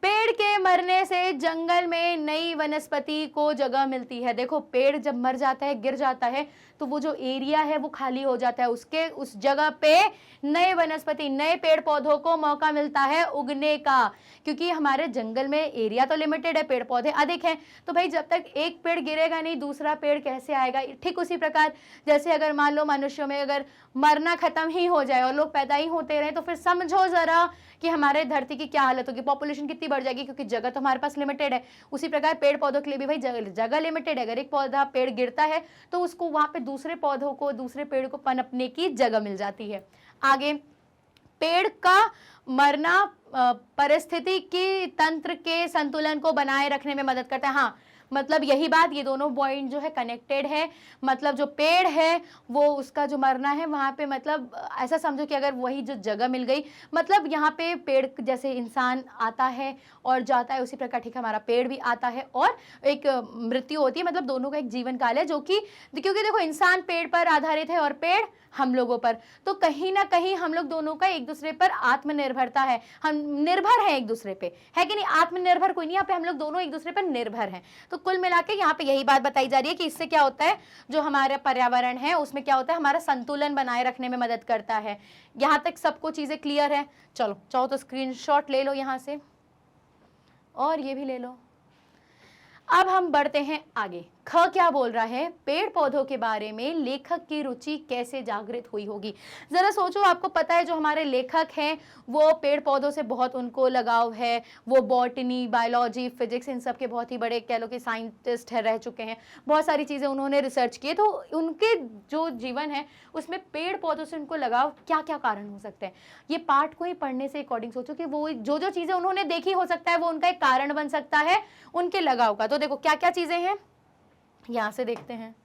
पेड़ के मरने से जंगल में नई वनस्पति को जगह मिलती है। देखो पेड़ जब मर जाता है, गिर जाता है, तो वो जो एरिया है वो खाली हो जाता है, उसके उस जगह पे नए वनस्पति, नए पेड़ पौधों को मौका मिलता है उगने का। क्योंकि हमारे जंगल में एरिया तो लिमिटेड है, पेड़ पौधे अधिक हैं, तो भाई जब तक एक पेड़ गिरेगा नहीं दूसरा पेड़ कैसे आएगा। ठीक उसी प्रकार जैसे अगर मान लो मनुष्यों में अगर मरना खत्म ही हो जाए और लोग पैदा ही होते रहे, तो फिर समझो जरा कि हमारे धरती की क्या हालत होगी, पॉपुलेशन कितनी बढ़ जाएगी, क्योंकि जगह तो हमारे पास लिमिटेड है। उसी प्रकार पेड़ पौधों के लिए भी भाई जगह लिमिटेड है। अगर एक पौधा पेड़ गिरता है तो उसको वहां पे दूसरे पौधों को, दूसरे पेड़ को पनपने की जगह मिल जाती है। आगे, पेड़ का मरना परिस्थिति की तंत्र के संतुलन को बनाए रखने में मदद करता है। हाँ, मतलब यही बात, ये दोनों पॉइंट जो है कनेक्टेड है। मतलब जो पेड़ है वो, उसका जो मरना है वहाँ पे, मतलब ऐसा समझो कि अगर वही जो जगह मिल गई, मतलब यहाँ पे पेड़ जैसे इंसान आता है और जाता है, उसी प्रकार ठीक हमारा पेड़ भी आता है और एक मृत्यु होती है। मतलब दोनों का एक जीवन काल है, जो कि क्योंकि देखो इंसान पेड़ पर आधारित है और पेड़ हम लोगों पर, तो कहीं ना कहीं हम लोग दोनों का एक दूसरे पर आत्मनिर्भरता है। हम निर्भर हैं एक दूसरे पे, है कि नहीं। आत्मनिर्भर कोई नहीं, यहाँ पे हम लोग दोनों एक दूसरे पर निर्भर हैं। तो कुल मिला के यहाँ पे यही बात बताई जा रही है कि इससे क्या होता है, जो हमारा पर्यावरण है उसमें क्या होता है, हमारा संतुलन बनाए रखने में मदद करता है। यहाँ तक सबको चीजें क्लियर है। चलो चाहो तो स्क्रीनशॉट ले लो यहाँ से, और ये भी ले लो। अब हम बढ़ते हैं आगे। ख क्या बोल रहा है, पेड़ पौधों के बारे में लेखक की रुचि कैसे जागृत हुई होगी। जरा सोचो, आपको पता है जो हमारे लेखक हैं वो पेड़ पौधों से बहुत उनको लगाव है। वो बॉटनी, बायोलॉजी, फिजिक्स, इन सब के बहुत ही बड़े कह लो कि साइंटिस्ट है, रह चुके हैं। बहुत सारी चीज़ें उन्होंने रिसर्च की, तो उनके जो जीवन है उसमें पेड़ पौधों से उनको लगाव क्या क्या कारण हो सकते हैं। ये पार्ट को ही पढ़ने से अकॉर्डिंग सोचो कि वो जो जो चीज़ें उन्होंने देखी, हो सकता है वो उनका एक कारण बन सकता है उनके लगाव का। तो देखो क्या क्या चीज़ें हैं, यहां से देखते हैं।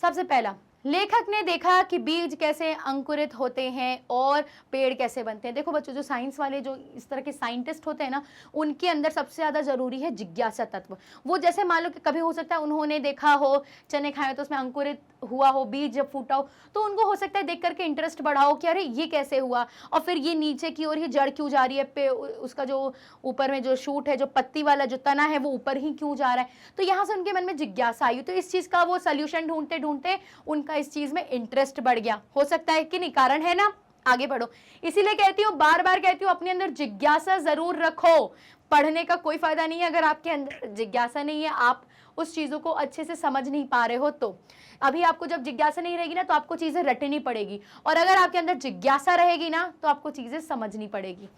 सबसे पहला, लेखक ने देखा कि बीज कैसे अंकुरित होते हैं और पेड़ कैसे बनते हैं। देखो बच्चों, जो साइंस वाले, जो इस तरह के साइंटिस्ट होते हैं ना, उनके अंदर सबसे ज़्यादा जरूरी है जिज्ञासा तत्व। वो जैसे मान लो कि कभी हो सकता है उन्होंने देखा हो चने खाए तो उसमें अंकुरित हुआ हो, बीज जब फूटा हो, तो उनको हो सकता है देख करके इंटरेस्ट बढ़ा हो कि अरे ये कैसे हुआ, और फिर ये नीचे की ओर ये जड़ क्यों जा रही है, पे उसका जो ऊपर में जो शूट है, जो पत्ती वाला जो तना है, वो ऊपर ही क्यों जा रहा है। तो यहाँ से उनके मन में जिज्ञासा आई, तो इस चीज़ का वो सोल्यूशन ढूंढते ढूंढते उनका इस चीज में इंटरेस्ट बढ़ गया। हो सकता है कि नहीं, कारण है ना। आगे बढ़ो, इसीलिए कहती हूँ, बार बार कहती हूँ, अपने अंदर जिज्ञासा जरूर रखो। पढ़ने का कोई फायदा नहीं है अगर आपके अंदर जिज्ञासा नहीं है, आप उस चीजों को अच्छे से समझ नहीं पा रहे हो। तो अभी आपको जब जिज्ञासा नहीं रहेगी ना, तो आपको चीजें रटनी पड़ेगी, और अगर आपके अंदर जिज्ञासा रहेगी ना, तो आपको चीजें समझनी पड़ेगी।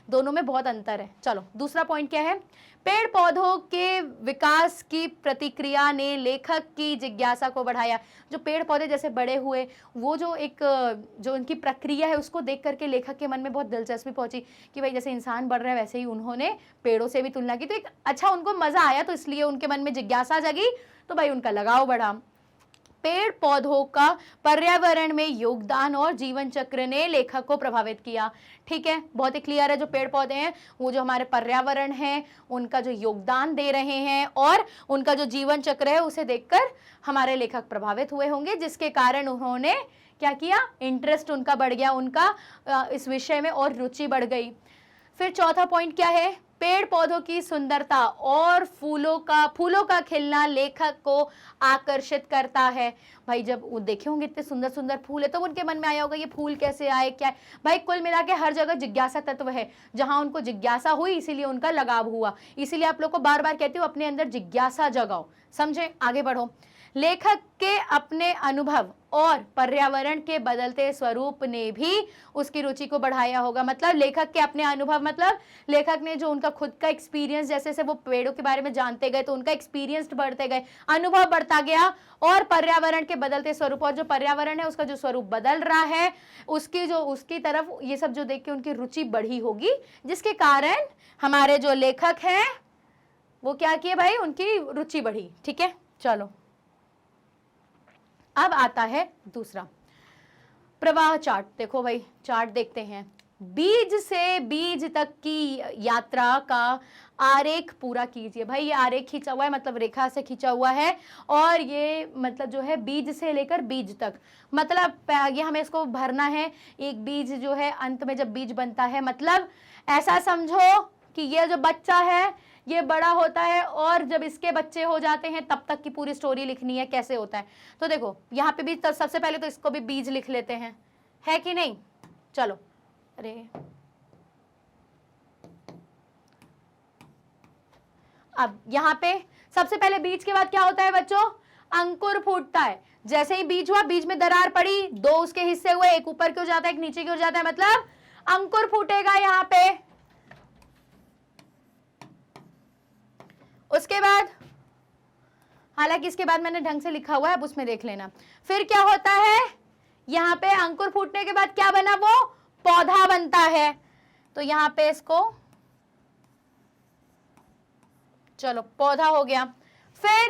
दोनों में बहुत अंतर है। चलो दूसरा पॉइंट क्या है, पेड़ पौधों के विकास की प्रतिक्रिया ने लेखक की जिज्ञासा को बढ़ाया। जो पेड़ पौधे जैसे बड़े हुए, वो जो एक जो उनकी प्रक्रिया है उसको देख करके लेखक के मन में बहुत दिलचस्पी पहुंची कि भाई जैसे इंसान बढ़ रहे हैं वैसे ही उन्होंने पेड़ों से भी तुलना की, तो एक अच्छा उनको मजा आया, तो इसलिए उनके मन में जिज्ञासा जगी, तो भाई उनका लगाव बढ़ा। पेड़ पौधों का पर्यावरण में योगदान और जीवन चक्र ने लेखक को प्रभावित किया। ठीक है, बहुत ही क्लियर है। जो पेड़ पौधे हैं वो जो हमारे पर्यावरण है उनका जो योगदान दे रहे हैं और उनका जो जीवन चक्र है उसे देखकर हमारे लेखक प्रभावित हुए होंगे, जिसके कारण उन्होंने क्या किया, इंटरेस्ट उनका बढ़ गया, उनका इस विषय में और रुचि बढ़ गई। फिर चौथा पॉइंट क्या है, पेड़ पौधों की सुंदरता और फूलों का खिलना लेखक को आकर्षित करता है। भाई जब वो देखे होंगे इतने सुंदर सुंदर फूल है तो उनके मन में आया होगा ये फूल कैसे आए, क्या है। भाई कुल मिला के हर जगह जिज्ञासा तत्व है, जहां उनको जिज्ञासा हुई इसीलिए उनका लगाव हुआ। इसीलिए आप लोग को बार बार कहती हूँ अपने अंदर जिज्ञासा जगाओ, समझे। आगे बढ़ो। लेखक के अपने अनुभव और पर्यावरण के बदलते स्वरूप ने भी उसकी रुचि को बढ़ाया होगा। मतलब लेखक के अपने अनुभव, मतलब लेखक ने जो उनका खुद का एक्सपीरियंस, जैसे से वो पेड़ों के बारे में जानते गए तो उनका एक्सपीरियंस बढ़ते गए, अनुभव बढ़ता गया, और पर्यावरण के बदलते स्वरूप, और जो पर्यावरण है उसका जो स्वरूप बदल रहा है उसकी तरफ ये सब जो देख के उनकी रुचि बढ़ी होगी, जिसके कारण हमारे जो लेखक हैं वो क्या किए भाई, उनकी रुचि बढ़ी। ठीक है, चलो अब आता है दूसरा प्रवाह चार्ट। देखो भाई चार्ट देखते हैं। बीज से बीज तक की यात्रा का आरेख पूरा कीजिए। भाई ये आरेख खींचा हुआ है, मतलब रेखा से खींचा हुआ है, और ये मतलब जो है बीज से लेकर बीज तक, मतलब ये हमें इसको भरना है। एक बीज जो है अंत में जब बीज बनता है, मतलब ऐसा समझो कि ये जो बच्चा है ये बड़ा होता है और जब इसके बच्चे हो जाते हैं तब तक की पूरी स्टोरी लिखनी है, कैसे होता है। तो देखो यहाँ पे भी सबसे पहले तो इसको भी बीज लिख लेते हैं, है कि नहीं। चलो, अरे अब यहाँ पे सबसे पहले बीज के बाद क्या होता है बच्चों, अंकुर फूटता है। जैसे ही बीज हुआ, बीज में दरार पड़ी, दो उसके हिस्से हुए, एक ऊपर की ओर जाता है एक नीचे की ओर जाता है, मतलब अंकुर फूटेगा यहाँ पे। उसके बाद, हालांकि इसके बाद मैंने ढंग से लिखा हुआ है, अब उसमें देख लेना। फिर क्या होता है, यहाँ पे अंकुर फूटने के बाद क्या बना, वो पौधा बनता है। तो यहाँ पे इसको, चलो पौधा हो गया। फिर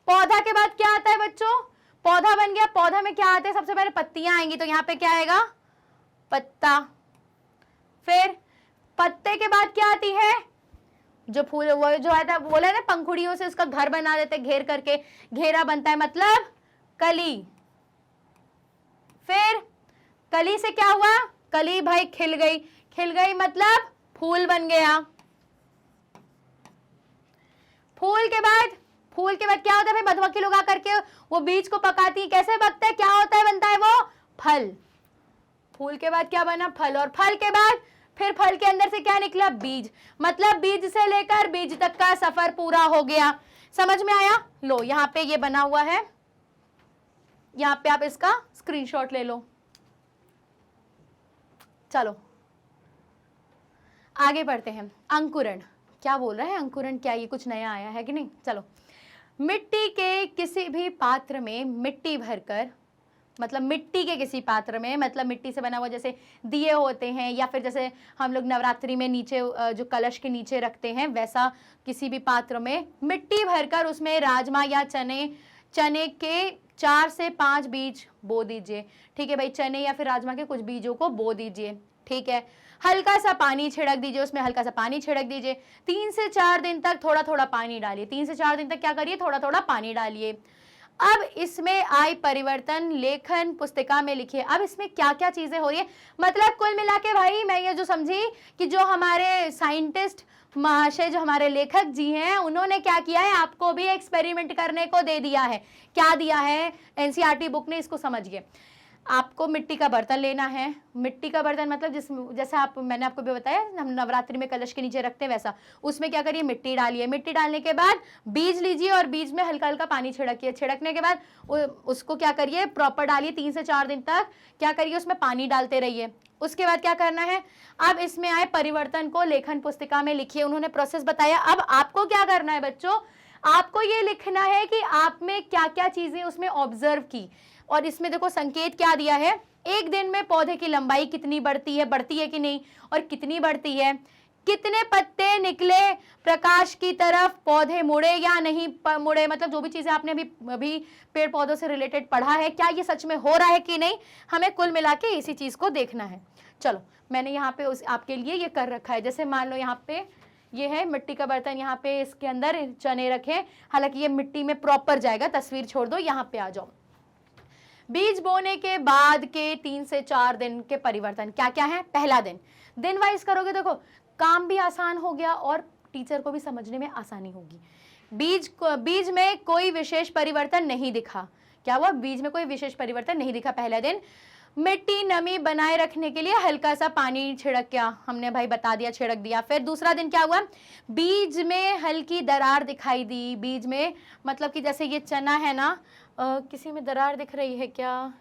पौधा के बाद क्या आता है बच्चों, पौधा बन गया, पौधा में क्या आते हैं, सबसे पहले पत्तियां आएंगी, तो यहाँ पे क्या आएगा, पत्ता। फिर पत्ते के बाद क्या आती है, जो फूल, वो जो आता है, बोला ना पंखुड़ियों से उसका घर बना देते, घेर करके घेरा बनता है, मतलब कली। फिर कली से क्या हुआ, कली भाई खिल गई, खिल गई मतलब फूल बन गया। फूल के बाद क्या होता है भाई, मधुमक्खी लोग आकर के वो बीज को पकाती है, कैसे पकता है, क्या होता है, बनता है वो फल। फूल के बाद क्या बना, फल, और फल के बाद फिर फल के अंदर से क्या निकला, बीज। मतलब बीज से लेकर बीज तक का सफर पूरा हो गया। समझ में आया। लो यहाँ पे ये बना हुआ है, यहाँ पे आप इसका स्क्रीनशॉट ले लो। चलो आगे बढ़ते हैं। अंकुरण, क्या बोल रहा है अंकुरण, क्या ये कुछ नया आया है कि नहीं। चलो, मिट्टी के किसी भी पात्र में मिट्टी भरकर, मतलब मिट्टी के किसी पात्र में, मतलब मिट्टी से बना हुआ जैसे दिए होते हैं, या फिर जैसे हम लोग नवरात्रि में नीचे जो कलश के नीचे रखते हैं, वैसा किसी भी पात्र में मिट्टी भरकर उसमें राजमा या चने के 4 से 5 बीज बो दीजिए। ठीक है भाई, चने या फिर राजमा के कुछ बीजों को बो दीजिए। ठीक है, हल्का सा पानी छिड़क दीजिए, उसमें हल्का सा पानी छिड़क दीजिए। 3 से 4 दिन तक थोड़ा थोड़ा पानी डालिए। 3 से 4 दिन तक क्या करिए, थोड़ा थोड़ा पानी डालिए। अब इसमें आए परिवर्तन लेखन पुस्तिका में लिखिए। अब इसमें क्या क्या चीजें हो रही है, मतलब कुल मिला के भाई मैं ये जो समझी कि जो हमारे साइंटिस्ट महाशय, जो हमारे लेखक जी हैं, उन्होंने क्या किया है, आपको भी एक्सपेरिमेंट करने को दे दिया है। क्या दिया है, एनसीईआरटी बुक ने, इसको समझिए। आपको मिट्टी का बर्तन लेना है। मिट्टी का बर्तन मतलब जैसा मैंने आपको भी बताया, हम नवरात्रि में कलश के नीचे रखते हैं, वैसा उसमें क्या करिए, मिट्टी डालिए। मिट्टी डालने के बाद बीज लीजिए और बीज में हल्का हल्का पानी छिड़किए। छिड़कने के बाद उसको क्या करिए, प्रॉपर डालिए। 3 से 4 दिन तक क्या करिए, उसमें पानी डालते रहिए। उसके बाद क्या करना है, अब इसमें आए परिवर्तन को लेखन पुस्तिका में लिखिए। उन्होंने प्रोसेस बताया। अब आपको क्या करना है बच्चों, आपको ये लिखना है कि आप में क्या क्या चीजें उसमें ऑब्जर्व की। और इसमें देखो संकेत क्या दिया है, एक दिन में पौधे की लंबाई कितनी बढ़ती है कि नहीं, और कितनी बढ़ती है, कितने पत्ते निकले प्रकाश की तरफ, पौधे मुड़े या नहीं मुड़े, मतलब जो भी चीजें आपने अभी पेड़ पौधों से रिलेटेड पढ़ा है, क्या ये सच में हो रहा है कि नहीं, हमें कुल मिला के इसी चीज को देखना है। चलो मैंने यहाँ पे आपके लिए ये कर रखा है, जैसे मान लो यहाँ पे ये है मिट्टी का बर्तन, यहाँ पे इसके अंदर चने रखे, हालांकि ये मिट्टी में प्रॉपर जाएगा, तस्वीर छोड़ दो, यहाँ पे आ जाओ। बीज बोने के बाद के 3 से 4 दिन के परिवर्तन क्या क्या है। पहला दिन वाइज करोगे, देखो काम भी आसान हो गया और टीचर को भी समझने में आसानी होगी। बीज में कोई विशेष परिवर्तन नहीं दिखा। क्या हुआ, बीज में कोई विशेष परिवर्तन नहीं दिखा। पहला दिन मिट्टी नमी बनाए रखने के लिए हल्का सा पानी छिड़क, क्या हमने भाई बता दिया, छिड़क दिया। फिर दूसरा दिन क्या हुआ, बीज में हल्की दरार दिखाई दी। बीज में मतलब कि जैसे ये चना है ना, किसी में दरार दिख रही है क्या,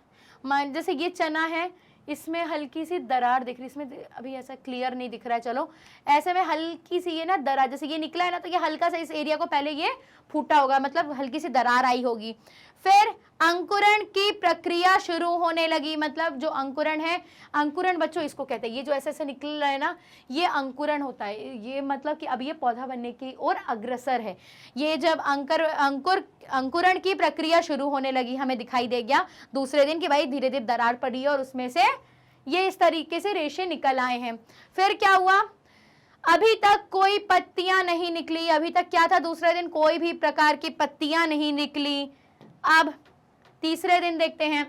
मान जैसे ये चना है, इसमें हल्की सी दरार दिख रही, इसमें अभी ऐसा क्लियर नहीं दिख रहा है, चलो ऐसे में हल्की सी ये ना दरार, जैसे ये निकला है ना, तो ये हल्का सा इस एरिया को पहले ये फूटा होगा, मतलब हल्की सी दरार आई होगी। फिर अंकुरण की प्रक्रिया शुरू होने लगी, मतलब जो अंकुरण है, अंकुरण बच्चों इसको कहते हैं, ये जो ऐसे ऐसे निकल रहा है ना, ये अंकुरण होता है। ये मतलब कि अब ये पौधा बनने की ओर अग्रसर है। ये जब अंकुरण की प्रक्रिया शुरू होने लगी, हमें दिखाई दे गया दूसरे दिन कि भाई धीरे धीरे दरार पड़ी है और उसमें से ये इस तरीके से रेशे निकल आए हैं। फिर क्या हुआ, अभी तक कोई पत्तियां नहीं निकली। अभी तक क्या था, दूसरे दिन कोई भी प्रकार की पत्तियां नहीं निकली। अब तीसरे दिन देखते हैं,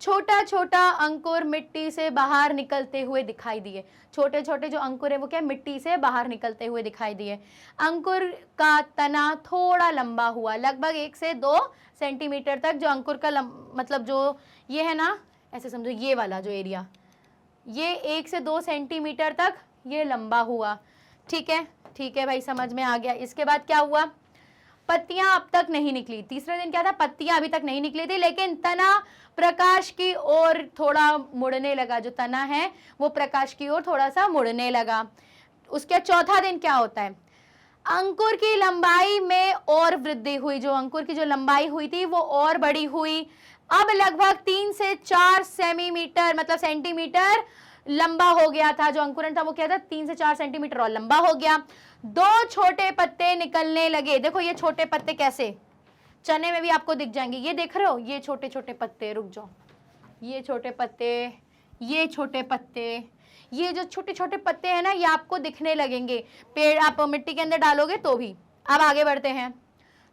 छोटा छोटा अंकुर मिट्टी से बाहर निकलते हुए दिखाई दिए। छोटे छोटे जो अंकुर है वो क्या, मिट्टी से बाहर निकलते हुए दिखाई दिए। अंकुर का तना थोड़ा लंबा हुआ, लगभग 1 से 2 सेंटीमीटर तक। जो अंकुर का मतलब जो ये है ना, ऐसे समझो ये वाला जो एरिया, ये 1 से 2 सेंटीमीटर तक ये लंबा हुआ। ठीक है भाई, समझ में आ गया। इसके बाद क्या हुआ, पत्तियां अब तक नहीं निकली। तीसरे दिन क्या था, पत्तियां अभी तक नहीं निकली थी, लेकिन तना प्रकाश की ओर थोड़ा मुड़ने लगा। जो तना है वो प्रकाश की ओर थोड़ा सा मुड़ने लगा। उसके चौथा दिन क्या होता है, अंकुर की लंबाई में और वृद्धि हुई। जो अंकुर की जो लंबाई हुई थी वो और बड़ी हुई। अब लगभग 3 से 4 सेंटीमीटर, मतलब सेंटीमीटर लंबा हो गया था। जो अंकुरण था वो क्या था, 3 से 4 सेंटीमीटर और लंबा हो गया। 2 छोटे पत्ते निकलने लगे। देखो ये छोटे पत्ते कैसे, चने में भी आपको दिख जाएंगे, ये देख रहे हो, ये छोटे छोटे पत्ते, रुक जाओ, ये छोटे पत्ते, ये छोटे पत्ते, ये जो छोटे छोटे पत्ते हैं ना, ये आपको दिखने लगेंगे। पेड़ आप मिट्टी के अंदर डालोगे तो भी। अब आगे बढ़ते हैं,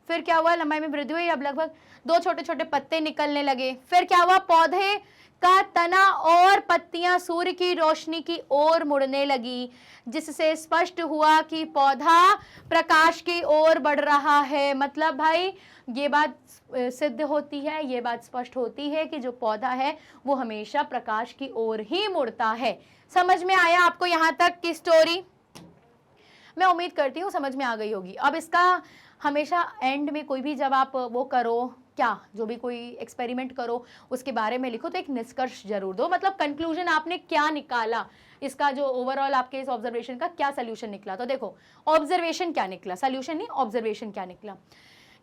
फिर क्या हुआ, लंबाई में वृद्धि हुई। अब लगभग 2 छोटे छोटे पत्ते निकलने लगे। फिर क्या हुआ, पौधे का तना और पत्तियां सूर्य की रोशनी की ओर मुड़ने लगी, जिससे स्पष्ट हुआ कि पौधा प्रकाश की ओर बढ़ रहा है। मतलब भाई ये बात सिद्ध होती है, ये बात स्पष्ट होती है कि जो पौधा है वो हमेशा प्रकाश की ओर ही मुड़ता है। समझ में आया आपको यहाँ तक की स्टोरी? मैं उम्मीद करती हूँ समझ में आ गई होगी। अब इसका हमेशा एंड में कोई भी जब आप वो करो, क्या जो भी कोई एक्सपेरिमेंट करो उसके बारे में लिखो तो एक निष्कर्ष जरूर दो, मतलब कंक्लूजन आपने क्या निकाला, इसका जो ओवरऑल आपके इस ऑब्जर्वेशन का क्या सोल्यूशन निकला। तो देखो ऑब्जर्वेशन क्या निकला, सोल्यूशन नहीं, ऑब्जर्वेशन क्या निकला,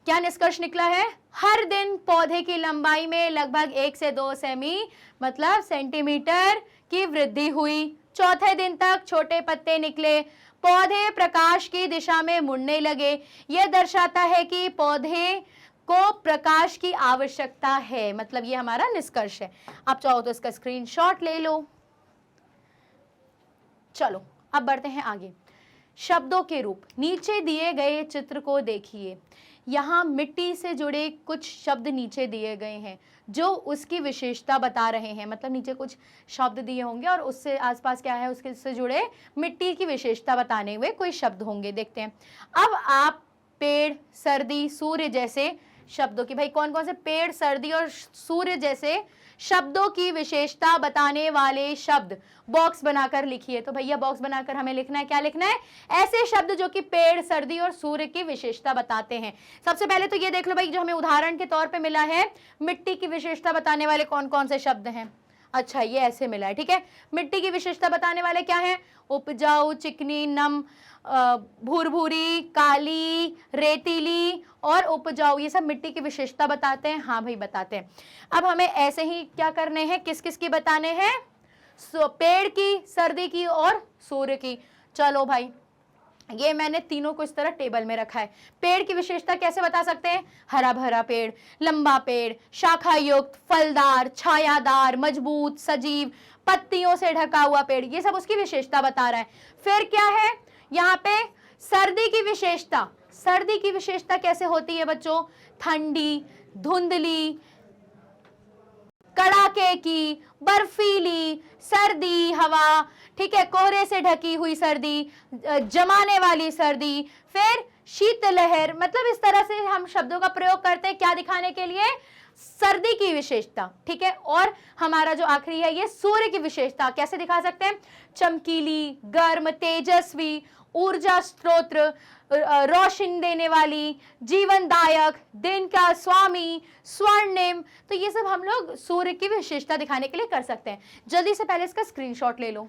क्या निष्कर्ष निकला है, हर दिन पौधे की लंबाई में लगभग 1 से 2 सेमी मतलब सेंटीमीटर की वृद्धि हुई। चौथे दिन तक छोटे पत्ते निकले, पौधे प्रकाश की दिशा में मुड़ने लगे। यह दर्शाता है कि पौधे को प्रकाश की आवश्यकता है, मतलब ये हमारा निष्कर्ष है। आप चाहो तो इसका स्क्रीनशॉट ले लो। चलो अब बढ़ते हैं आगे। शब्दों के रूप, नीचे दिए गए चित्र को देखिए। यहाँ मिट्टी से जुड़े कुछ शब्द नीचे दिए गए हैं जो उसकी विशेषता बता रहे हैं, मतलब नीचे कुछ शब्द दिए होंगे और उससे आसपास क्या है, उसके से जुड़े मिट्टी की विशेषता बताने हुए कोई शब्द होंगे। देखते हैं। अब आप पेड़, सर्दी, सूर्य जैसे शब्दों की, भाई कौन कौन से पेड़, सर्दी और सूर्य जैसे शब्दों की विशेषता बताने वाले शब्द बॉक्स बनाकर लिखिए। तो भैया बॉक्स बनाकर हमें लिखना है, क्या लिखना है, ऐसे शब्द जो कि पेड़, सर्दी और सूर्य की विशेषता बताते हैं। सबसे पहले तो ये देख लो भाई, जो हमें उदाहरण के तौर पे मिला है, मिट्टी की विशेषता बताने वाले कौन कौन से शब्द हैं। अच्छा ये ऐसे मिला है, ठीक है। मिट्टी की विशेषता बताने वाले क्या है, उपजाऊ, चिकनी, नम, भूरभूरी, काली, रेतीली और उपजाऊ, ये सब मिट्टी की विशेषता बताते हैं। हाँ भाई बताते हैं। अब हमें ऐसे ही क्या करने हैं, किस किस की बताने हैं, पेड़ की, सर्दी की और सूर्य की। चलो भाई, ये मैंने तीनों को इस तरह टेबल में रखा है। पेड़ की विशेषता कैसे बता सकते हैं? हरा भरा पेड़, लंबा पेड़, शाखा युक्त, फलदार, छायादार, मजबूत, सजीव, पत्तियों से ढका हुआ पेड़, ये सब उसकी विशेषता बता रहा है। फिर क्या है यहाँ पे? सर्दी की विशेषता। सर्दी की विशेषता कैसे होती है बच्चों? ठंडी, धुंधली, कड़ाके की, बर्फीली, सर्दी हवा, ठीक है, कोहरे से ढकी हुई सर्दी, जमाने वाली सर्दी, फिर शीतलहर, मतलब इस तरह से हम शब्दों का प्रयोग करते हैं, क्या दिखाने के लिए? सर्दी की विशेषता, ठीक है। और हमारा जो आखिरी है ये सूर्य की विशेषता, कैसे दिखा सकते हैं? चमकीली, गर्म, तेजस्वी, ऊर्जा स्रोत, रोशनी देने वाली, जीवनदायक, दिन का स्वामी, स्वर्णिम। तो ये सब हम लोग सूर्य की विशेषता दिखाने के लिए कर सकते हैं। जल्दी से पहले इसका स्क्रीनशॉट ले लो।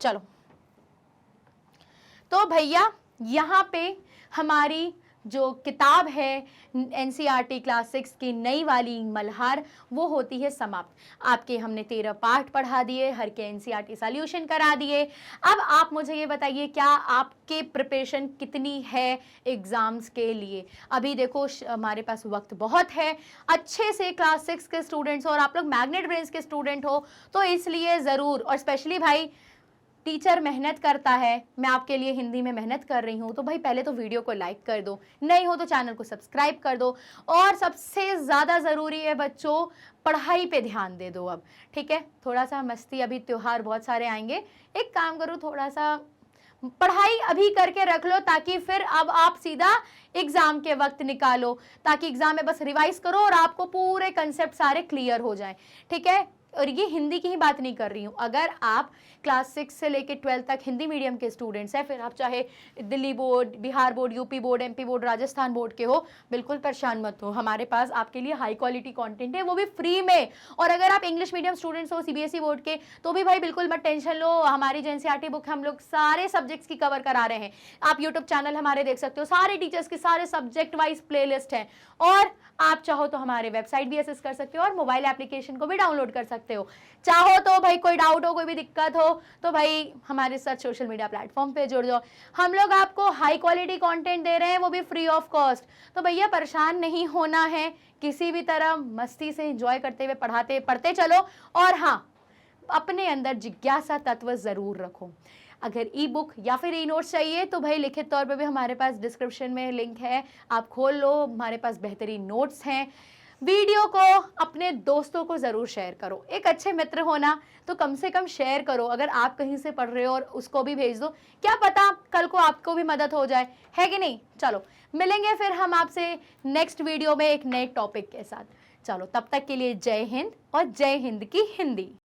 चलो, तो भैया यहाँ पे हमारी जो किताब है एनसीईआरटी क्लास 6 की नई वाली मल्हार, वो होती है समाप्त। आपके हमने 13 पाठ पढ़ा दिए, हर के एनसीईआरटी सॉल्यूशन करा दिए। अब आप मुझे ये बताइए, क्या आपके प्रिपरेशन कितनी है एग्जाम्स के लिए? अभी देखो हमारे पास वक्त बहुत है, अच्छे से क्लास 6 के स्टूडेंट्स हो और आप लोग मैग्नेट ब्रेन्स के स्टूडेंट हो, तो इसलिए ज़रूर, और स्पेशली भाई टीचर मेहनत करता है, मैं आपके लिए हिंदी में मेहनत कर रही हूँ, तो भाई पहले तो वीडियो को लाइक कर दो, नहीं हो तो चैनल को सब्सक्राइब कर दो, और सबसे ज़्यादा ज़रूरी है बच्चों, पढ़ाई पे ध्यान दे दो अब, ठीक है। थोड़ा सा मस्ती, अभी त्योहार बहुत सारे आएंगे, एक काम करो, थोड़ा सा पढ़ाई अभी करके रख लो, ताकि फिर अब आप सीधा एग्जाम के वक्त निकालो, ताकि एग्जाम में बस रिवाइज करो और आपको पूरे कंसेप्ट सारे क्लियर हो जाएं, ठीक है। और ये हिंदी की ही बात नहीं कर रही हूँ, अगर आप क्लास 6 से लेकर 12 तक हिंदी मीडियम के स्टूडेंट्स हैं, फिर आप चाहे Delhi board, Bihar board, UP board, MP board, Rajasthan board के हो, बिल्कुल परेशान मत हो, हमारे पास आपके लिए हाई क्वालिटी कंटेंट है, वो भी फ्री में। और अगर आप इंग्लिश मीडियम स्टूडेंट्स हो सीबीएसई बोर्ड के, तो भी भाई बिल्कुल मत टेंशन लो, हमारी जो एनसीईआरटी बुक हम लोग सारे सब्जेक्ट्स की कवर करा रहे हैं। आप यूट्यूब चैनल हमारे देख सकते हो, सारे टीचर्स के सारे सब्जेक्ट वाइज प्लेलिस्ट है, और आप चाहो तो हमारे वेबसाइट भी एक्सेस कर सकते हो और मोबाइल एप्लीकेशन को भी डाउनलोड कर सकते हो। चाहो तो भाई कोई डाउट हो, कोई भी दिक्कत हो, तो भाई हमारे साथ सोशल मीडिया प्लेटफॉर्म पे जुड़ जाओ। हम लोग आपको हाई क्वालिटी कंटेंट दे रहे हैं, वो भी फ्री ऑफ कॉस्ट, तो भैया परेशान नहीं होना है, किसी भी तरह मस्ती से एंजॉय करते हुए पढ़ते चलो। और हाँ, अपने अंदर जिज्ञासा तत्व जरूर रखो। अगर ई बुक या फिर ई नोट्स चाहिए तो भाई लिखित तौर पे भी हमारे पास डिस्क्रिप्शन में लिंक है, आप खोल लो, हमारे पास बेहतरीन नोट्स हैं। वीडियो को अपने दोस्तों को ज़रूर शेयर करो, एक अच्छे मित्र होना तो कम से कम शेयर करो, अगर आप कहीं से पढ़ रहे हो और उसको भी भेज दो, क्या पता कल को आपको भी मदद हो जाए, है कि नहीं। चलो मिलेंगे फिर हम आपसे नेक्स्ट वीडियो में एक नए टॉपिक के साथ। चलो तब तक के लिए जय हिंद और जय हिंद की हिंदी।